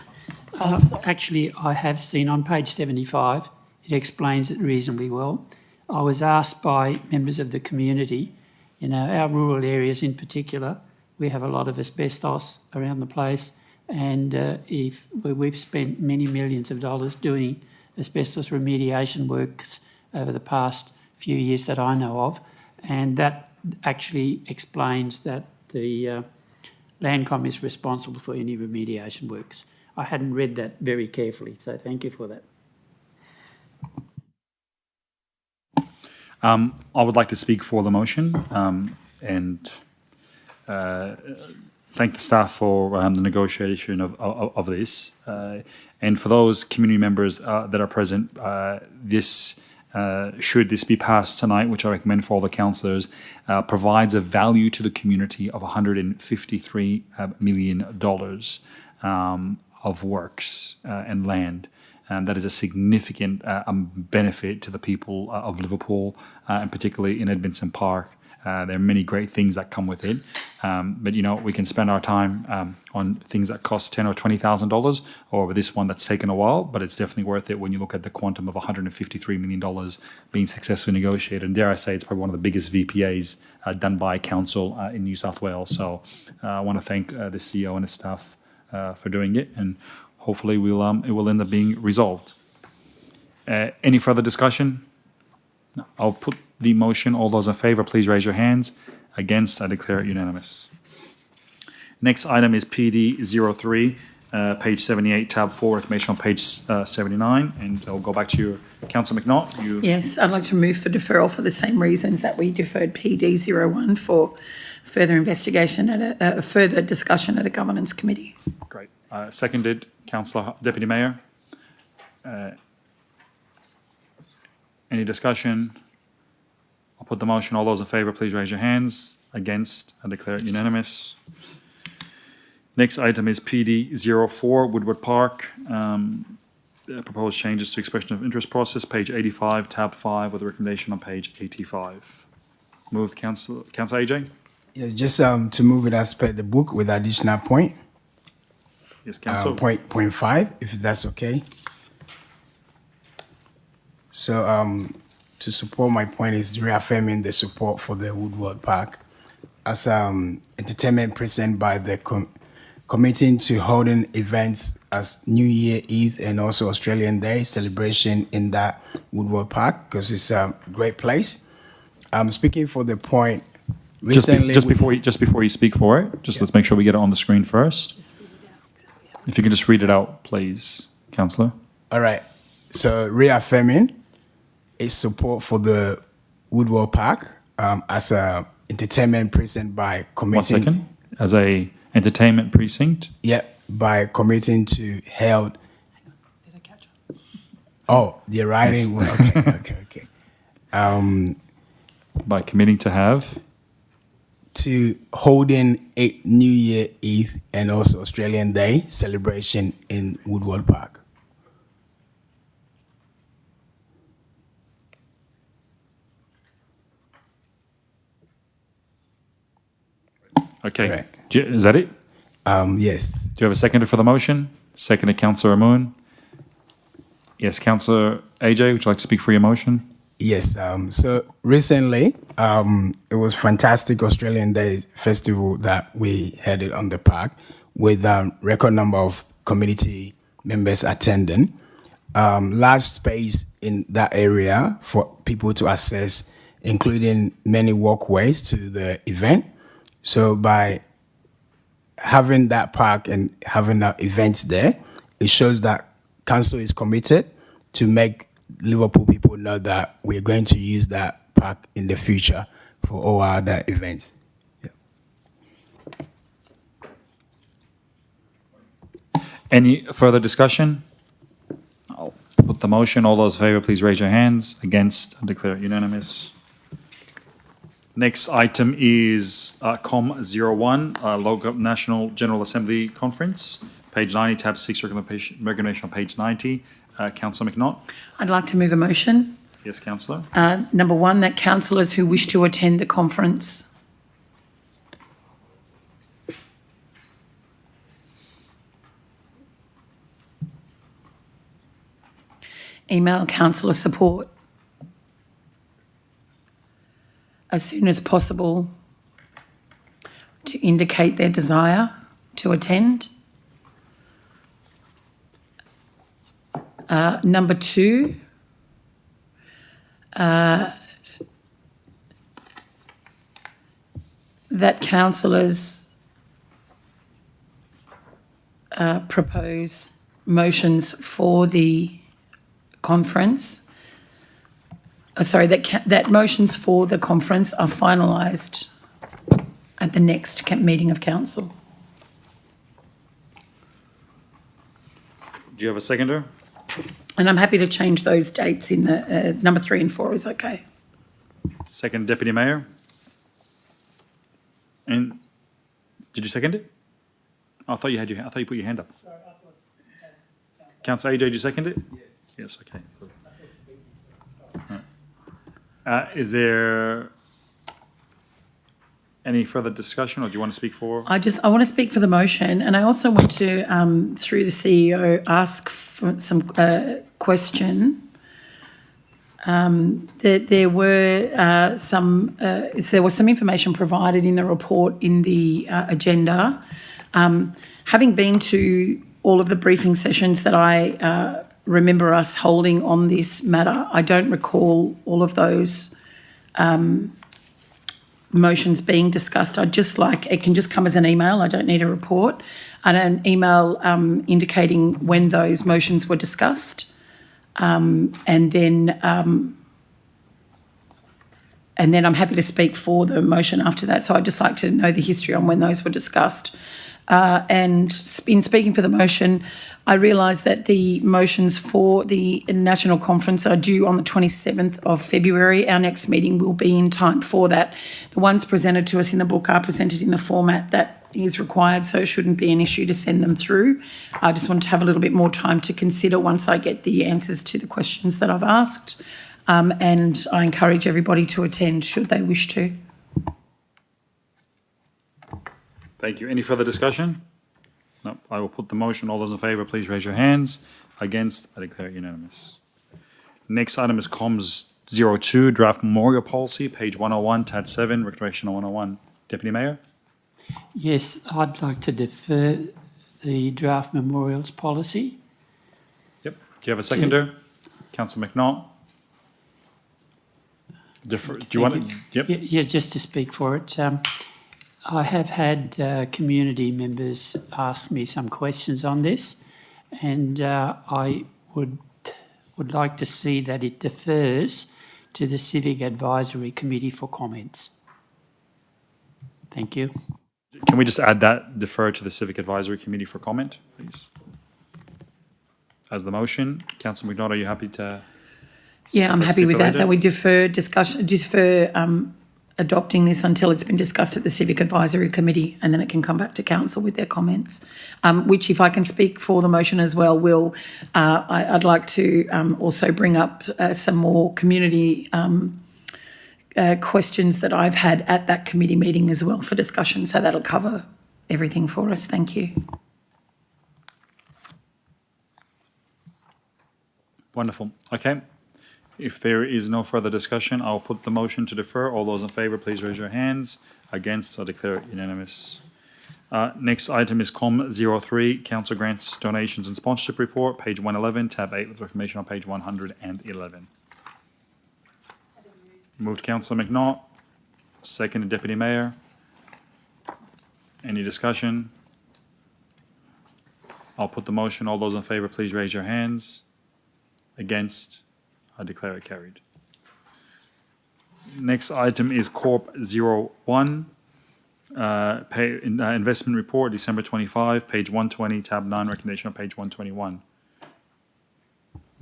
Actually, I have seen on page 75, it explains it reasonably well. I was asked by members of the community, our rural areas in particular, we have a lot of asbestos around the place, and we've spent many millions of dollars doing asbestos remediation works over the past few years that I know of, and that actually explains that the Landcom is responsible for any remediation works. I hadn't read that very carefully, so thank you for that. I would like to speak for the motion and thank the staff for the negotiation of this. And for those community members that are present, should this be passed tonight, which I recommend for all the councillors, provides a value to the community of $153 million of works and land. That is a significant benefit to the people of Liverpool, and particularly in Edmondson Park. There are many great things that come with it, but we can spend our time on things that cost $10,000 or $20,000, or with this one that's taken a while, but it's definitely worth it when you look at the quantum of $153 million being successfully negotiated. And dare I say, it's probably one of the biggest VPAs done by council in New South Wales. So I want to thank the CEO and his staff for doing it, and hopefully it will end up being resolved. Any further discussion? No. I'll put the motion. All those in favour, please raise your hands. Against, I declare it unanimous. Next item is PD 03, page 78, tab 4, recommendation on page 79. And I'll go back to you, Councillor McNaught. Yes, I'd like to move for deferral for the same reasons that we deferred PD 01 for further investigation at a further discussion at a governance committee. Great. Seconded, Councillor Deputy Mayor. Any discussion? I'll put the motion. All those in favour, please raise your hands. Against, I declare it unanimous. Next item is PD 04, Woodward Park. Proposed changes to expression of interest process, page 85, tab 5, with a recommendation on page 85. Move, Councillor AJ. Yeah, just to move it as per the book with additional point. Yes, Councillor. Point 5, if that's okay. So to support my point is reaffirming the support for the Woodward Park as entertainment present by the committing to holding events as New Year Eve and also Australian Day celebration in that Woodward Park because it's a great place. I'm speaking for the point. Recently, Just before you speak for it, let's make sure we get it on the screen first. If you can just read it out, please, Councillor. All right. So reaffirming its support for the Woodward Park as a entertainment precinct by committing. 1 second. As a entertainment precinct. Yeah, by committing to held. Oh, the writing. Yes. Okay. By committing to have. To holding a New Year Eve and also Australian Day celebration in Woodward Park. Okay. Correct. Is that it? Yes. Do you have a seconder for the motion? Seconded, Councillor Amoon. Yes, Councillor AJ, would you like to speak for your motion? Yes. So recently, it was fantastic Australian Day festival that we had it on the park with record number of community members attending. Large space in that area for people to access, including many walkways to the event. So by having that park and having events there, it shows that council is committed to make Liverpool people know that we're going to use that park in the future for all our other events. Any further discussion? I'll put the motion. All those in favour, please raise your hands. Against, I declare it unanimous. Next item is COM01, Local National General Assembly Conference, page 90, tab 6, recommendation on page 90. Councillor McNaught. I'd like to move a motion. Yes, Councillor. Number one, that councillors who wish to attend the conference email councillor support as soon as possible to indicate their desire to attend. Number two, that councillors propose motions for the conference. That motions for the conference are finalised at the next meeting of council. Do you have a seconder? And I'm happy to change those dates in the number 3 and 4 is okay. Second, Deputy Mayor. And did you second it? I thought you had I thought you put your hand up. Councillor AJ, did you second it? Yes. Yes. Okay. Is there any further discussion, or do you want to speak for? I want to speak for the motion, and I also want to, through the CEO, ask for some question. There was some information provided in the report in the agenda. Having been to all of the briefing sessions that I remember us holding on this matter, I don't recall all of those motions being discussed. I'd just like, it can just come as an email, I don't need a report, and an email indicating when those motions were discussed. And then I'm happy to speak for the motion after that. So I'd just like to know the history on when those were discussed. And in speaking for the motion, I realise that the motions for the national conference are due on the 27th of February. Our next meeting will be in time for that. The ones presented to us in the book are presented in the format that is required, so it shouldn't be an issue to send them through. I just want to have a little bit more time to consider once I get the answers to the questions that I've asked. And I encourage everybody to attend should they wish to. Thank you. Any further discussion? No. I will put the motion. All those in favour, please raise your hands. Against, I declare it unanimous. Next item is Comms 02, Draft Memorial Policy, page 101, tab 7, recreational 101. Deputy Mayor? Yes, I'd like to defer the draft memorials policy. Yep. Do you have a seconder? Councillor McNaught? Do you want to? Yep. Yeah, just to speak for it. I have had community members ask me some questions on this, and I would like to see that it defers to the Civic Advisory Committee for comments. Thank you. Can we just add that, defer to the Civic Advisory Committee for comment, please? As the motion. Councillor McNaught, are you happy to? Yeah, I'm That's happy with that, stipulated. that we defer adopting this until it's been discussed at the Civic Advisory Committee, and then it can come back to council with their comments, which, if I can speak for the motion as well, will, I'd like to also bring up some more community questions that I've had at that committee meeting as well for discussion, so that'll cover everything for us. Thank you. Wonderful. Okay. If there is no further discussion, I'll put the motion to defer. All those in favour, please raise your hands. Against, I declare it unanimous. Next item is Com 03, Council Grants, Donations and Sponsorship Report, page 111, tab 8, with information on page 111. Moved Councillor McNaught, seconded Deputy Mayor. Any discussion? I'll put the motion. All those in favour, please raise your hands. Against, I declare it carried. Next item is Corp 01, Investment Report, December 25, page 120, tab 9, recommendation on page 121.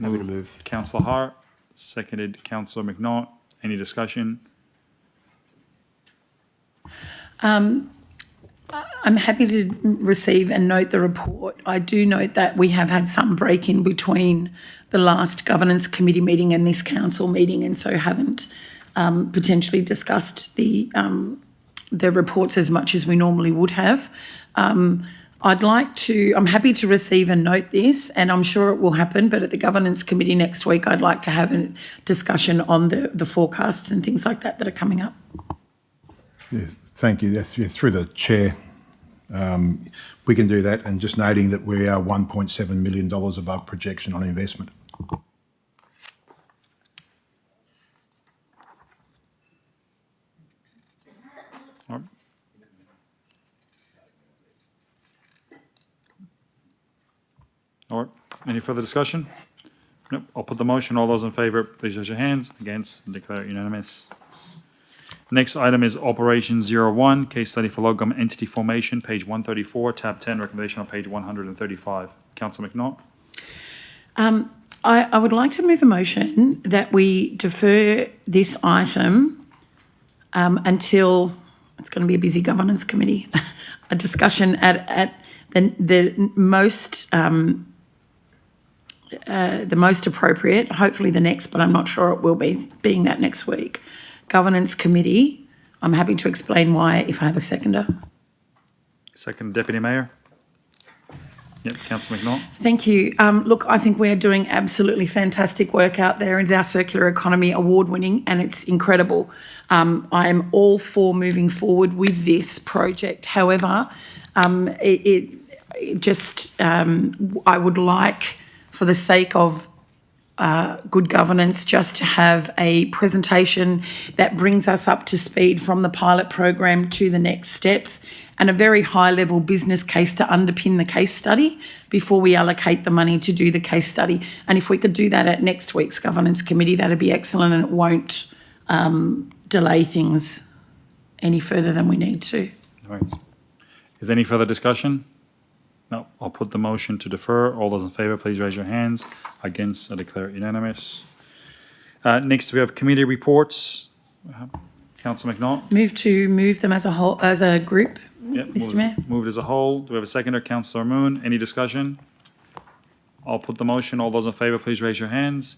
Happy to move. Councillor Hart, seconded Councillor McNaught. Any discussion? I'm happy to receive and note the report. I do note that we have had some break in between the last governance committee meeting and this council meeting, and so haven't potentially discussed the reports as much as we normally would have. I'm happy to receive and note this, and I'm sure it will happen, but at the governance committee next week, I'd like to have a discussion on the forecasts and things like that are coming up. Yeah, thank you. That's through the chair. We can do that, and just noting that we are $1.7 million above projection on investment. All right. All right. Any further discussion? Nope. I'll put the motion. All those in favour, please raise your hands. Against, and declare it unanimous. Next item is Operation 01, Case Study for Local Government Entity Formation, page 134, tab 10, recommendation on page 135. Councillor McNaught? I would like to move a motion that we defer this item until, it's going to be a busy governance committee, a discussion at the most appropriate, hopefully the next, but I'm not sure it will be, being that next week, governance committee. I'm happy to explain why if I have a seconder. Second, Deputy Mayor? Yep, Councillor McNaught? Thank you. Look, I think we're doing absolutely fantastic work out there in our circular economy, award-winning, and it's incredible. I am all for moving forward with this project. However, I would like, for the sake of good governance, just to have a presentation that brings us up to speed from the pilot program to the next steps, and a very high-level business case to underpin the case study before we allocate the money to do the case study. And if we could do that at next week's governance committee, that'd be excellent, and it won't delay things any further than we need to. No worries. Is there any further discussion? No. I'll put the motion to defer. All those in favour, please raise your hands. Against, I declare it unanimous. Next, we have committee reports. Councillor McNaught? Move them as a whole, as a group, Yep, Mr. Mayor. moved as a whole. Do we have a seconder? Councillor Moon. Any discussion? I'll put the motion. All those in favour, please raise your hands.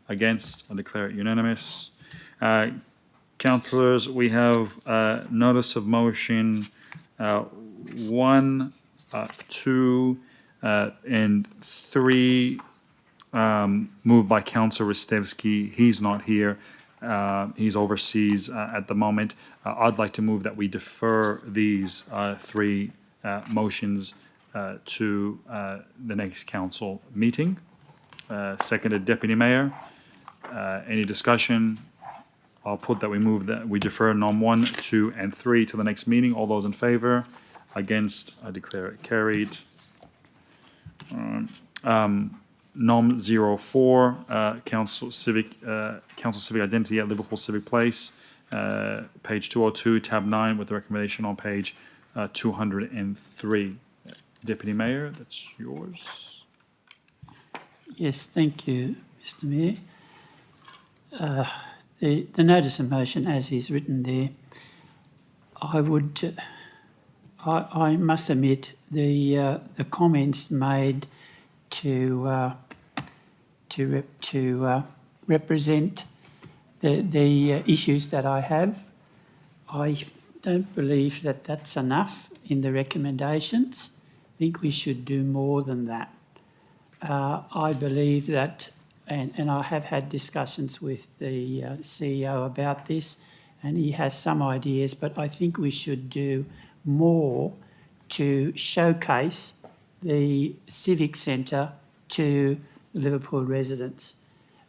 Against, I declare it unanimous. Councillors, we have notice of motion 1, 2, and 3 moved by Councillor Ristevski. He's not here. He's overseas at the moment. I'd like to move that we defer these three motions to the next council meeting. Seconded, Deputy Mayor. Any discussion? I'll put that we defer NOM 1, 2, and 3 to the next meeting. All those in favour? Against? I declare it carried. NOM 04, Council Civic Identity at Liverpool Civic Place, page 202, tab 9, with the recommendation on page 203. Deputy Mayor, that's yours. Yes, thank you, Mr. Mayor. The notice of motion, as is written there, I must admit the comments made to represent the issues that I have. I don't believe that that's enough in the recommendations. I think we should do more than that. I believe that, and I have had discussions with the CEO about this, and he has some ideas, but I think we should do more to showcase the Civic Centre to Liverpool residents.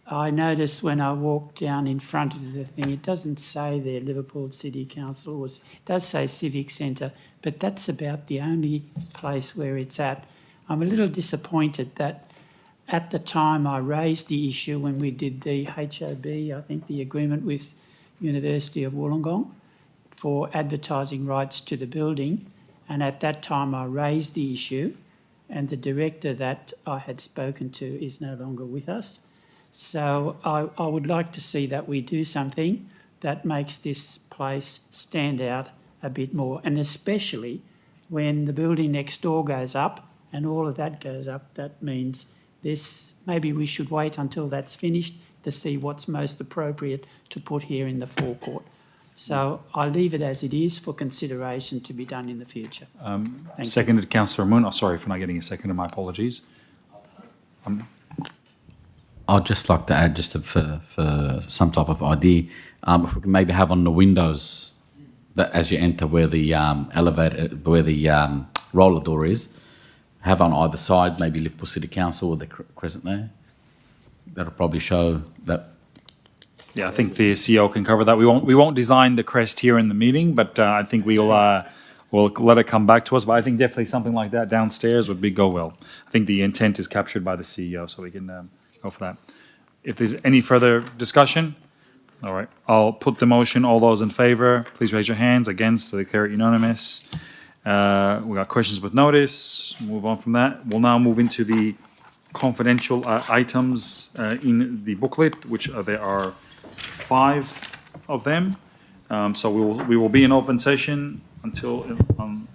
I noticed when I walked down in front of the thing, it doesn't say there Liverpool City Council, it does say Civic Centre, but that's about the only place where it's at. I'm a little disappointed that at the time I raised the issue when we did the HOB, I think the agreement with University of Wollongong for advertising rights to the building, and at that time I raised the issue, and the director that I had spoken to is no longer with us. So I would like to see that we do something that makes this place stand out a bit more, and especially when the building next door goes up and all of that goes up, that means maybe we should wait until that's finished to see what's most appropriate to put here in the forecourt. So I leave it as it is for consideration to be done in the future. Seconded, Councillor Moon. Oh, sorry for not getting a second. My apologies. I'd just like to add, just for some type of idea, if we can maybe have on the windows that as you enter where the roller door is, have on either side maybe Liverpool City Council with the crescent there. That'll probably show that. Yeah, I think the CEO can cover that. We won't design the crest here in the meeting, but I think we'll let it come back to us. But I think definitely something like that downstairs would go well. I think the intent is captured by the CEO, so we can go for that. If there's any further discussion, all right, I'll put the motion. All those in favour, please raise your hands. Against, declare it unanimous. We got questions with notice. Move on from that. We'll now move into the confidential items in the booklet, which there are 5 of them. So we will be in open session until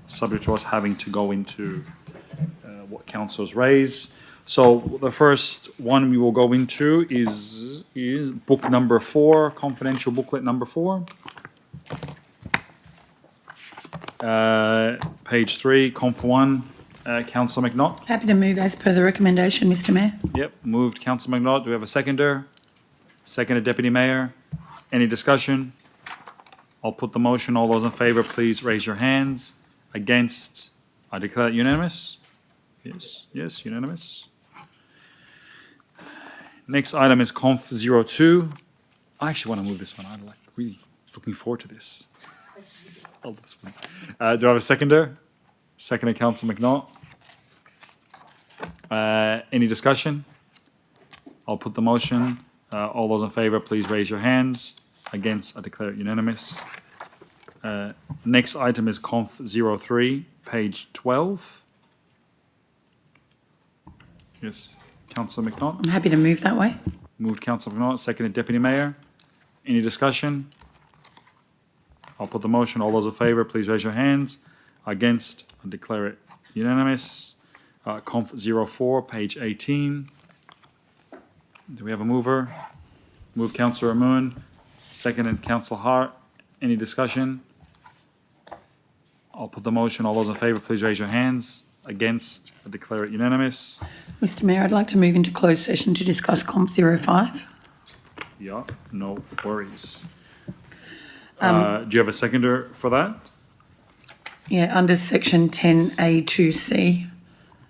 subject to us having to go into what councillors raise. So the first one we will go into is book number 4, confidential booklet number 4. Page 3, Conf 1, Councillor McNaught. Happy to move as per the recommendation, Mr. Mayor. Yep, moved Councillor McNaught. Do we have a seconder? Seconded, Deputy Mayor. Any discussion? I'll put the motion. All those in favour, please raise your hands. Against, I declare it unanimous. Yes, unanimous. Next item is Conf 02. I actually want to move this one. I'm really looking forward to this. This one. Do I have a seconder? Seconded, Councillor McNaught. Any discussion? I'll put the motion. All those in favour, please raise your hands. Against, I declare it unanimous. Next item is Conf 03, page 12. Yes, Councillor McNaught. I'm happy to move that way. Moved Councillor McNaught, seconded Deputy Mayor. Any discussion? I'll put the motion. All those in favour, please raise your hands. Against, I declare it unanimous. Conf 04, page 18. Do we have a mover? Moved Councillor Moon, seconded Councillor Hart. Any discussion? I'll put the motion. All those in favour, please raise your hands. Against? I declare it unanimous. Mr Mayor, I'd like to move into closed session to discuss Comp 05. Yeah, no worries. Do you have a seconder for that? Yeah, under section 10A2C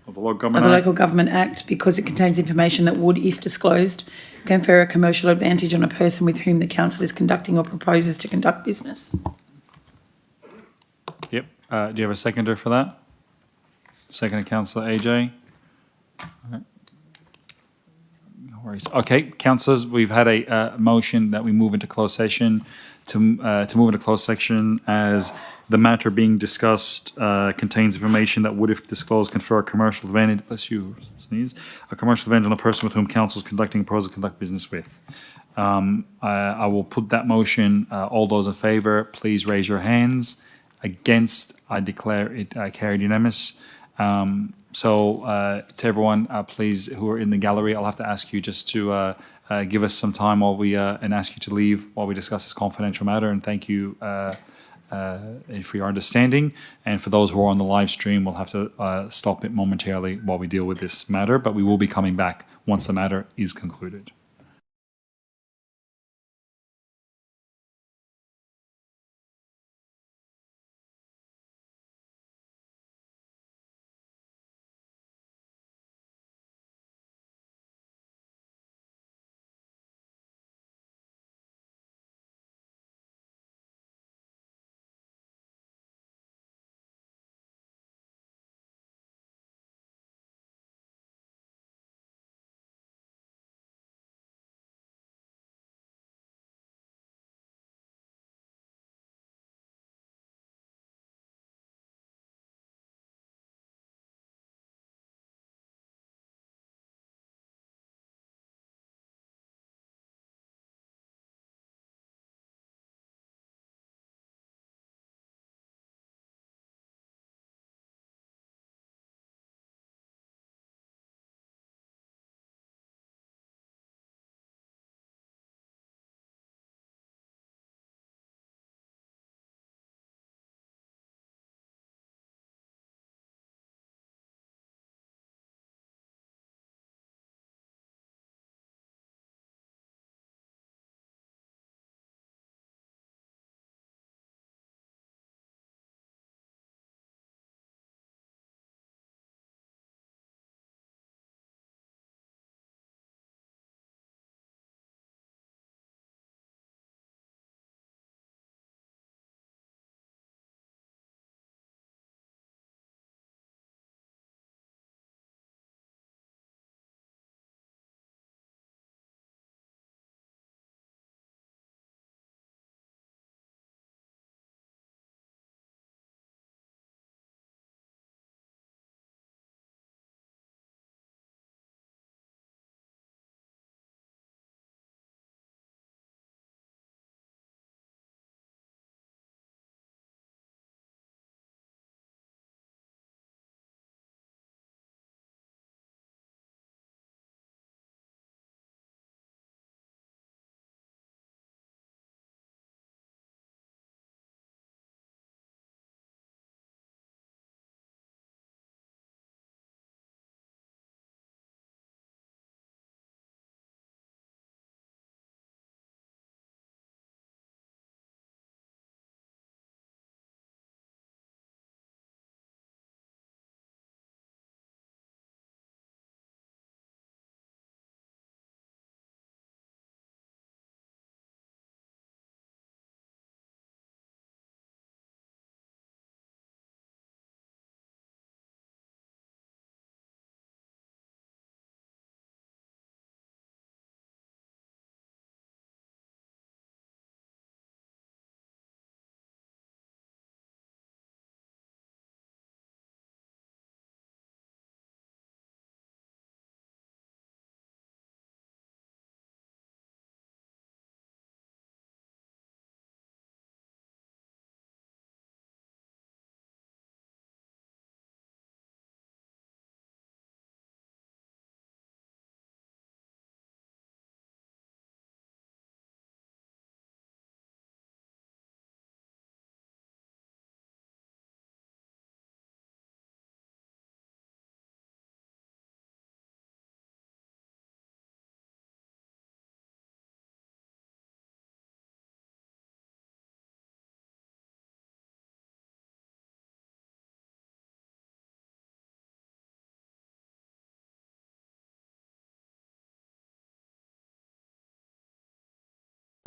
Of the Local of Government the Act? Local Government Act, because it contains information that would, if disclosed, confer a commercial advantage on a person with whom the council is conducting or proposes to conduct business. Yep. Do you have a seconder for that? Second, Councillor AJ. No worries. Okay, councillors, we've had a motion that we move into closed session to move into closed section as the matter being discussed contains information that would, if disclosed, confer a commercial advantage. Bless you, sneeze. A commercial advantage on a person with whom council is conducting a proposal to conduct business with. I will put that motion. All those in favour, please raise your hands. Against, I declare it carried unanimous. To everyone, please, who are in the gallery, I'll have to ask you just to give us some time while we and ask you to leave while we discuss this confidential matter. And thank you for your understanding. And for those who are on the live stream, we'll have to stop it momentarily while we deal with this matter. But we will be coming back once the matter is concluded.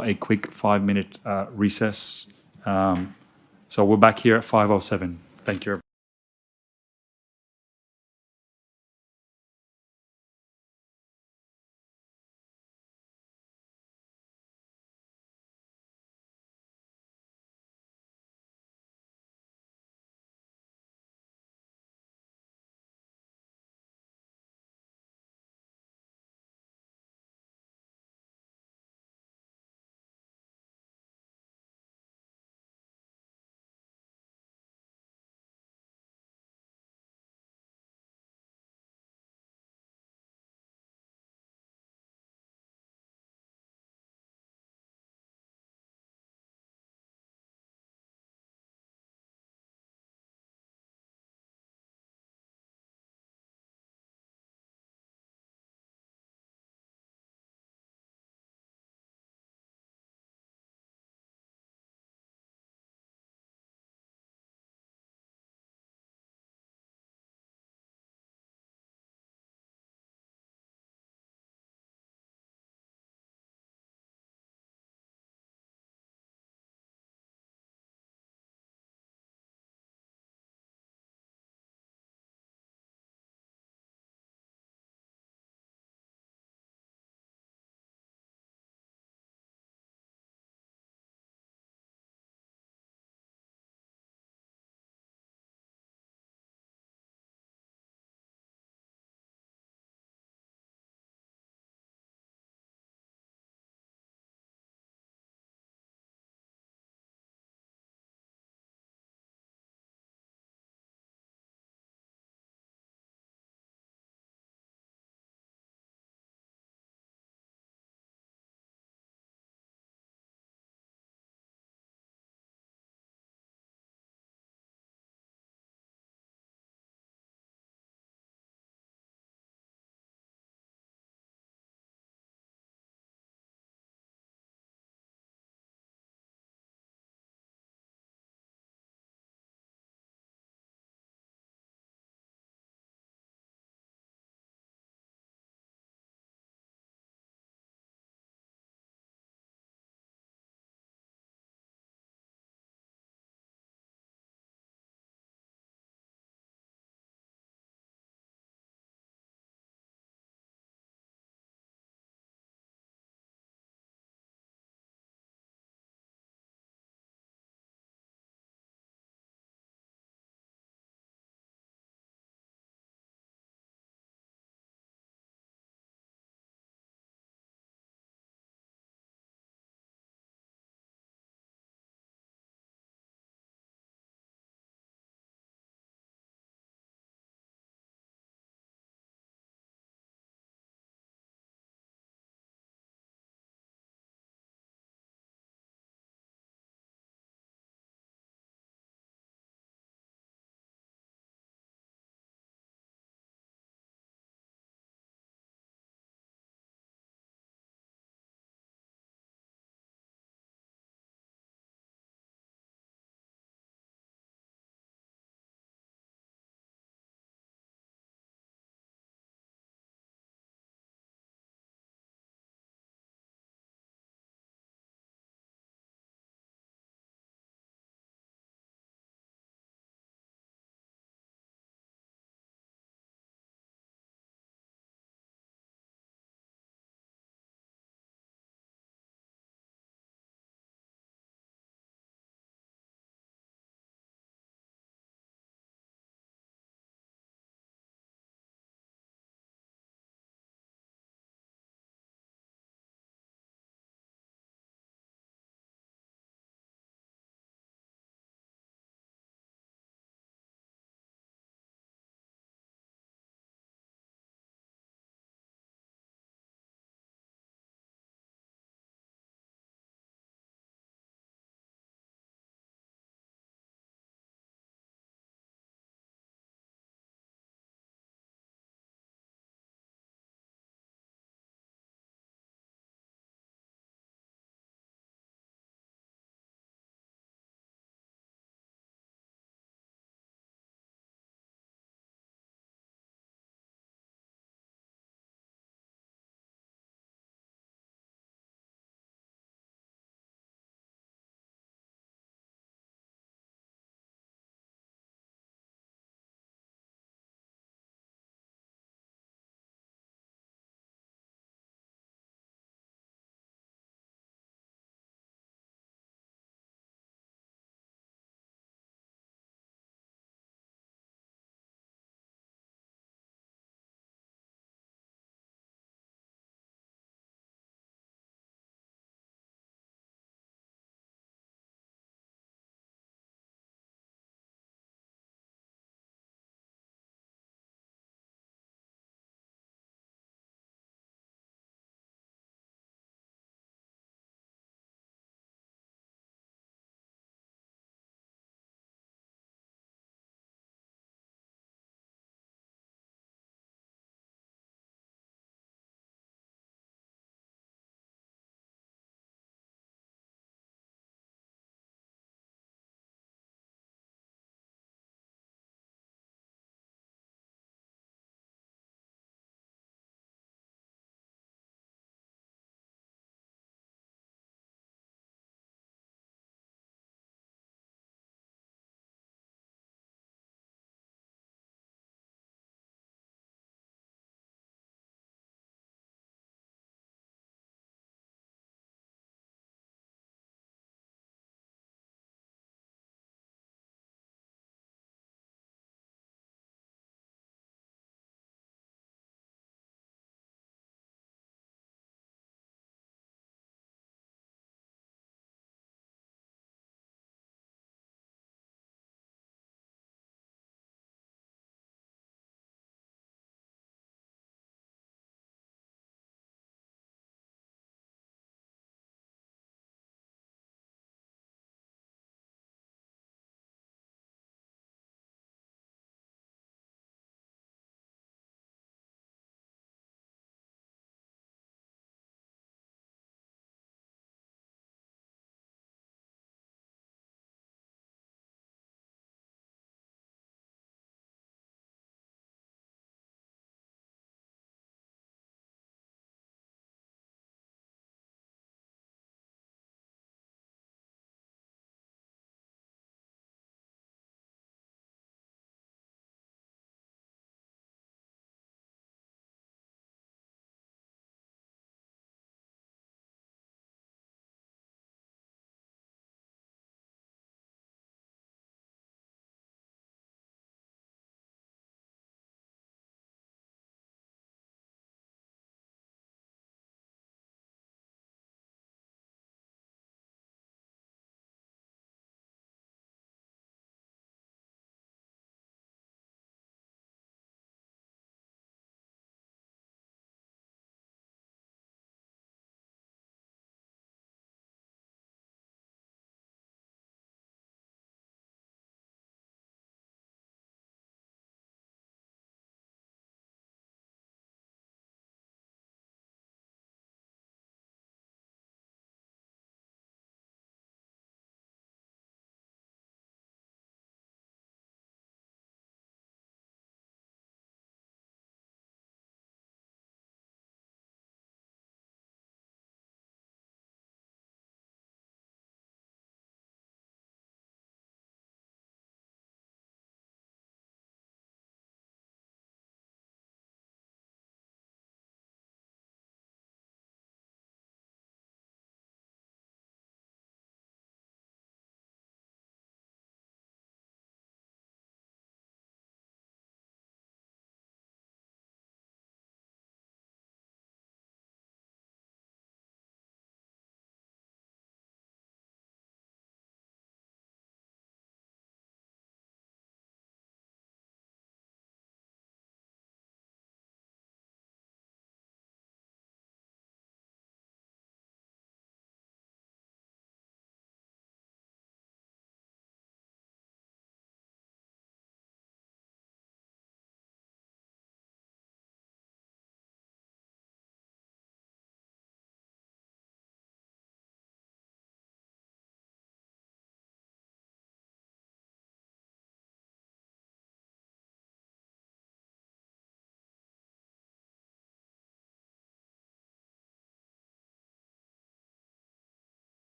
a quick 5-minute recess. So we're back here at 5:07. Thank you.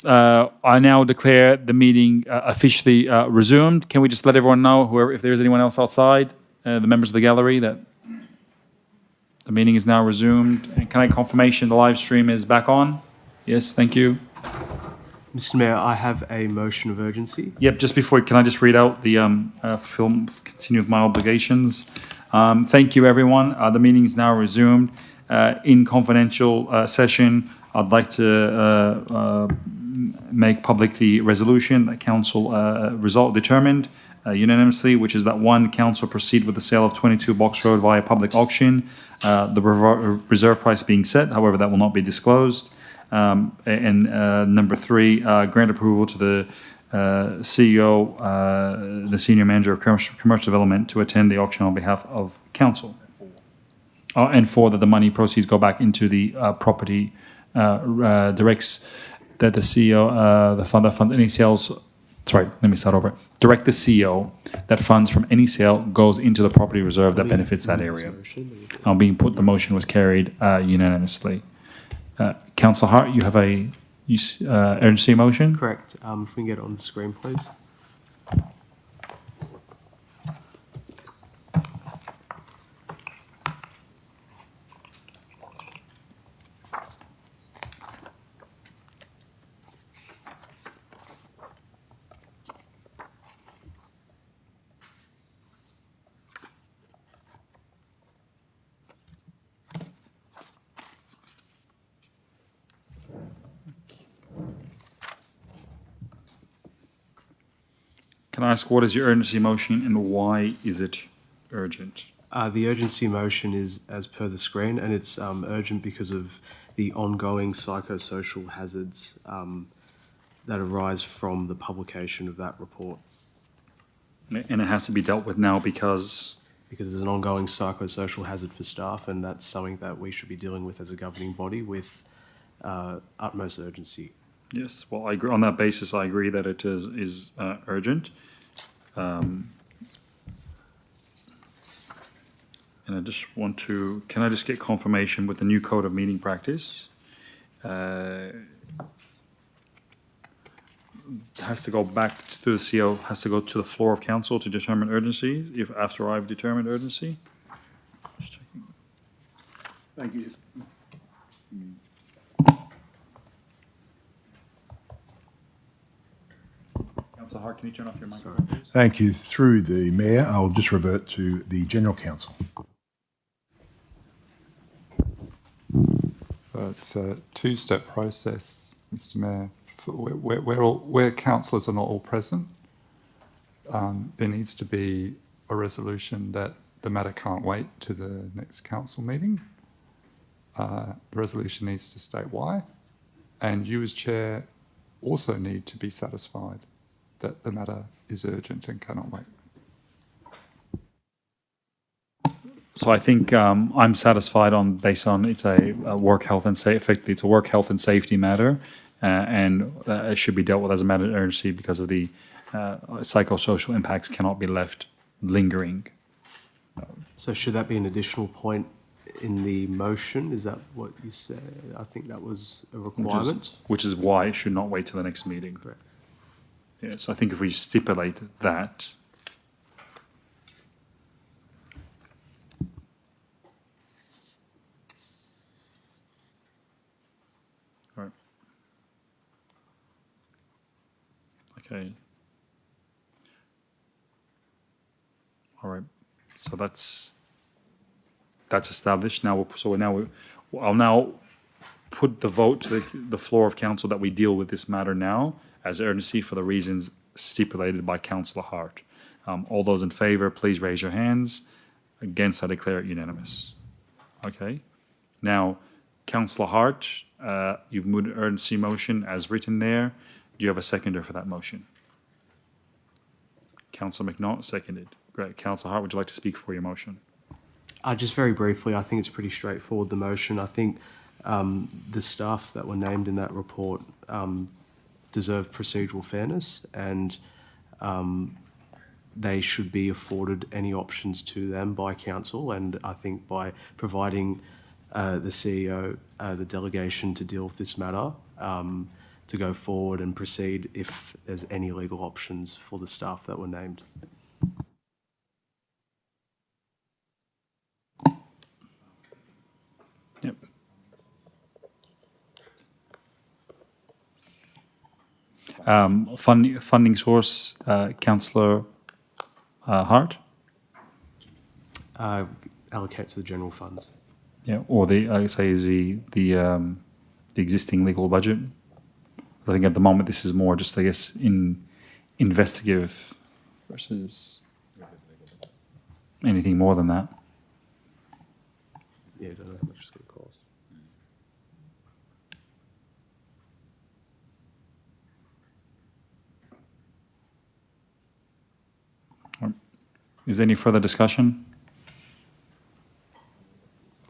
I now declare the meeting officially resumed. Can we just let everyone know, whoever, if there's anyone else outside, the members of the gallery, that the meeting is now resumed? And can I get confirmation the live stream is back on? Yes, thank you. Mr. Mayor, I have a motion of urgency. Yep, just before, can I just read out the continue with my obligations? Thank you, everyone. The meeting is now resumed. In confidential session, I'd like to make public the resolution that council result determined unanimously, which is that one, council proceed with the sale of 22 Box Road via public auction, the reserve price being set, however, that will not be disclosed. And number three, grant approval to the CEO, the senior manager of commercial development, to attend the auction on behalf of council. And four, that the money proceeds go back into the property, directs that the CEO, the fund any sales. Sorry, let me start over. Direct the CEO that funds from any sale goes into the property reserve that benefits that area. Being put, the motion was carried unanimously. Councillor Hart, you have a urgency motion? Correct. If we can get it on the screen, please. Can I ask, what is your urgency motion and why is it urgent? The urgency motion is as per the screen, and it's urgent because of the ongoing psychosocial hazards that arise from the publication of that report. And it has to be dealt with now because there's an ongoing psychosocial hazard for staff, and that's something that we should be dealing with as a governing body with utmost urgency. Yes, well, I agree. On that basis, I agree that it is urgent. And I just want to, can I just get confirmation with the new code of meeting practice? Has to go back to the CEO, has to go to the floor of council to determine urgency, if after I've determined urgency? Just checking. Thank you. Councillor Hart, can you turn off your microphone, please? Thank you. Through the Mayor, I'll just revert to the General Counsel. It's a two-step process, Mr. Mayor. Where councillors are not all present, there needs to be a resolution that the matter can't wait to the next council meeting. The resolution needs to state why, and you as chair also need to be satisfied that the matter is urgent and cannot wait. So I think I'm satisfied on based on it's a work health and safety. It's a work health and safety matter, and it should be dealt with as a matter of urgency because of the psychosocial impacts cannot be left lingering. So should that be an additional point in the motion? Is that what you said? I think that was a requirement. Which is why it should not wait till the next meeting. Correct. Yeah, so I think if we stipulate that. All right. Okay. All right. So that's established. Now, I'll now put the vote to the floor of council that we deal with this matter now as urgency for the reasons stipulated by Councillor Hart. All those in favour, please raise your hands. Against, I declare it unanimous. Okay. Now, Councillor Hart, you've moved an urgency motion as written there. Do you have a seconder for that motion? Councillor McNaught, seconded. Great. Councillor Hart, would you like to speak for your motion? Just very briefly, I think it's pretty straightforward, the motion. I think the staff that were named in that report deserve procedural fairness, and they should be afforded any options to them by council. And I think by providing the CEO the delegation to deal with this matter, to go forward and proceed if there's any legal options for the staff that were named. Yep. Funding source, Councillor Hart? Allocate to the general funds. Yeah, or I say is the existing legal budget. I think at the moment this is more just, I guess, investigative versus anything more than that. Yeah, I don't know how much it's going to cost. Is there any further discussion?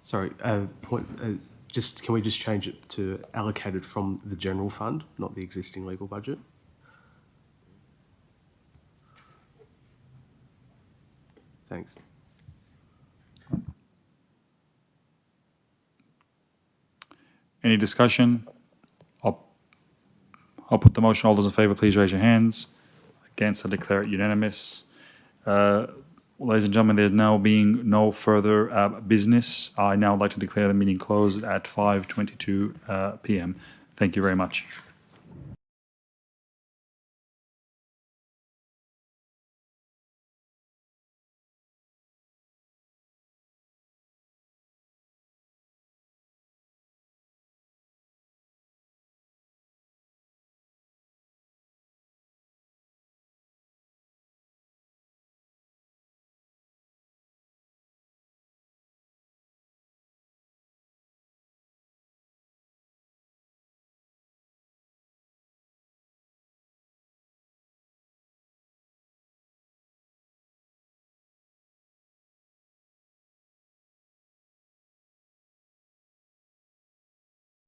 Sorry, can we just change it to allocated from the general fund, not the existing legal budget? Thanks. Any discussion? I'll put the motion. All those in favour, please raise your hands. Against, I declare it unanimous. Ladies and gentlemen, there's now being no further business. I now would like to declare the meeting closed at 5:22 p.m. Thank you very much.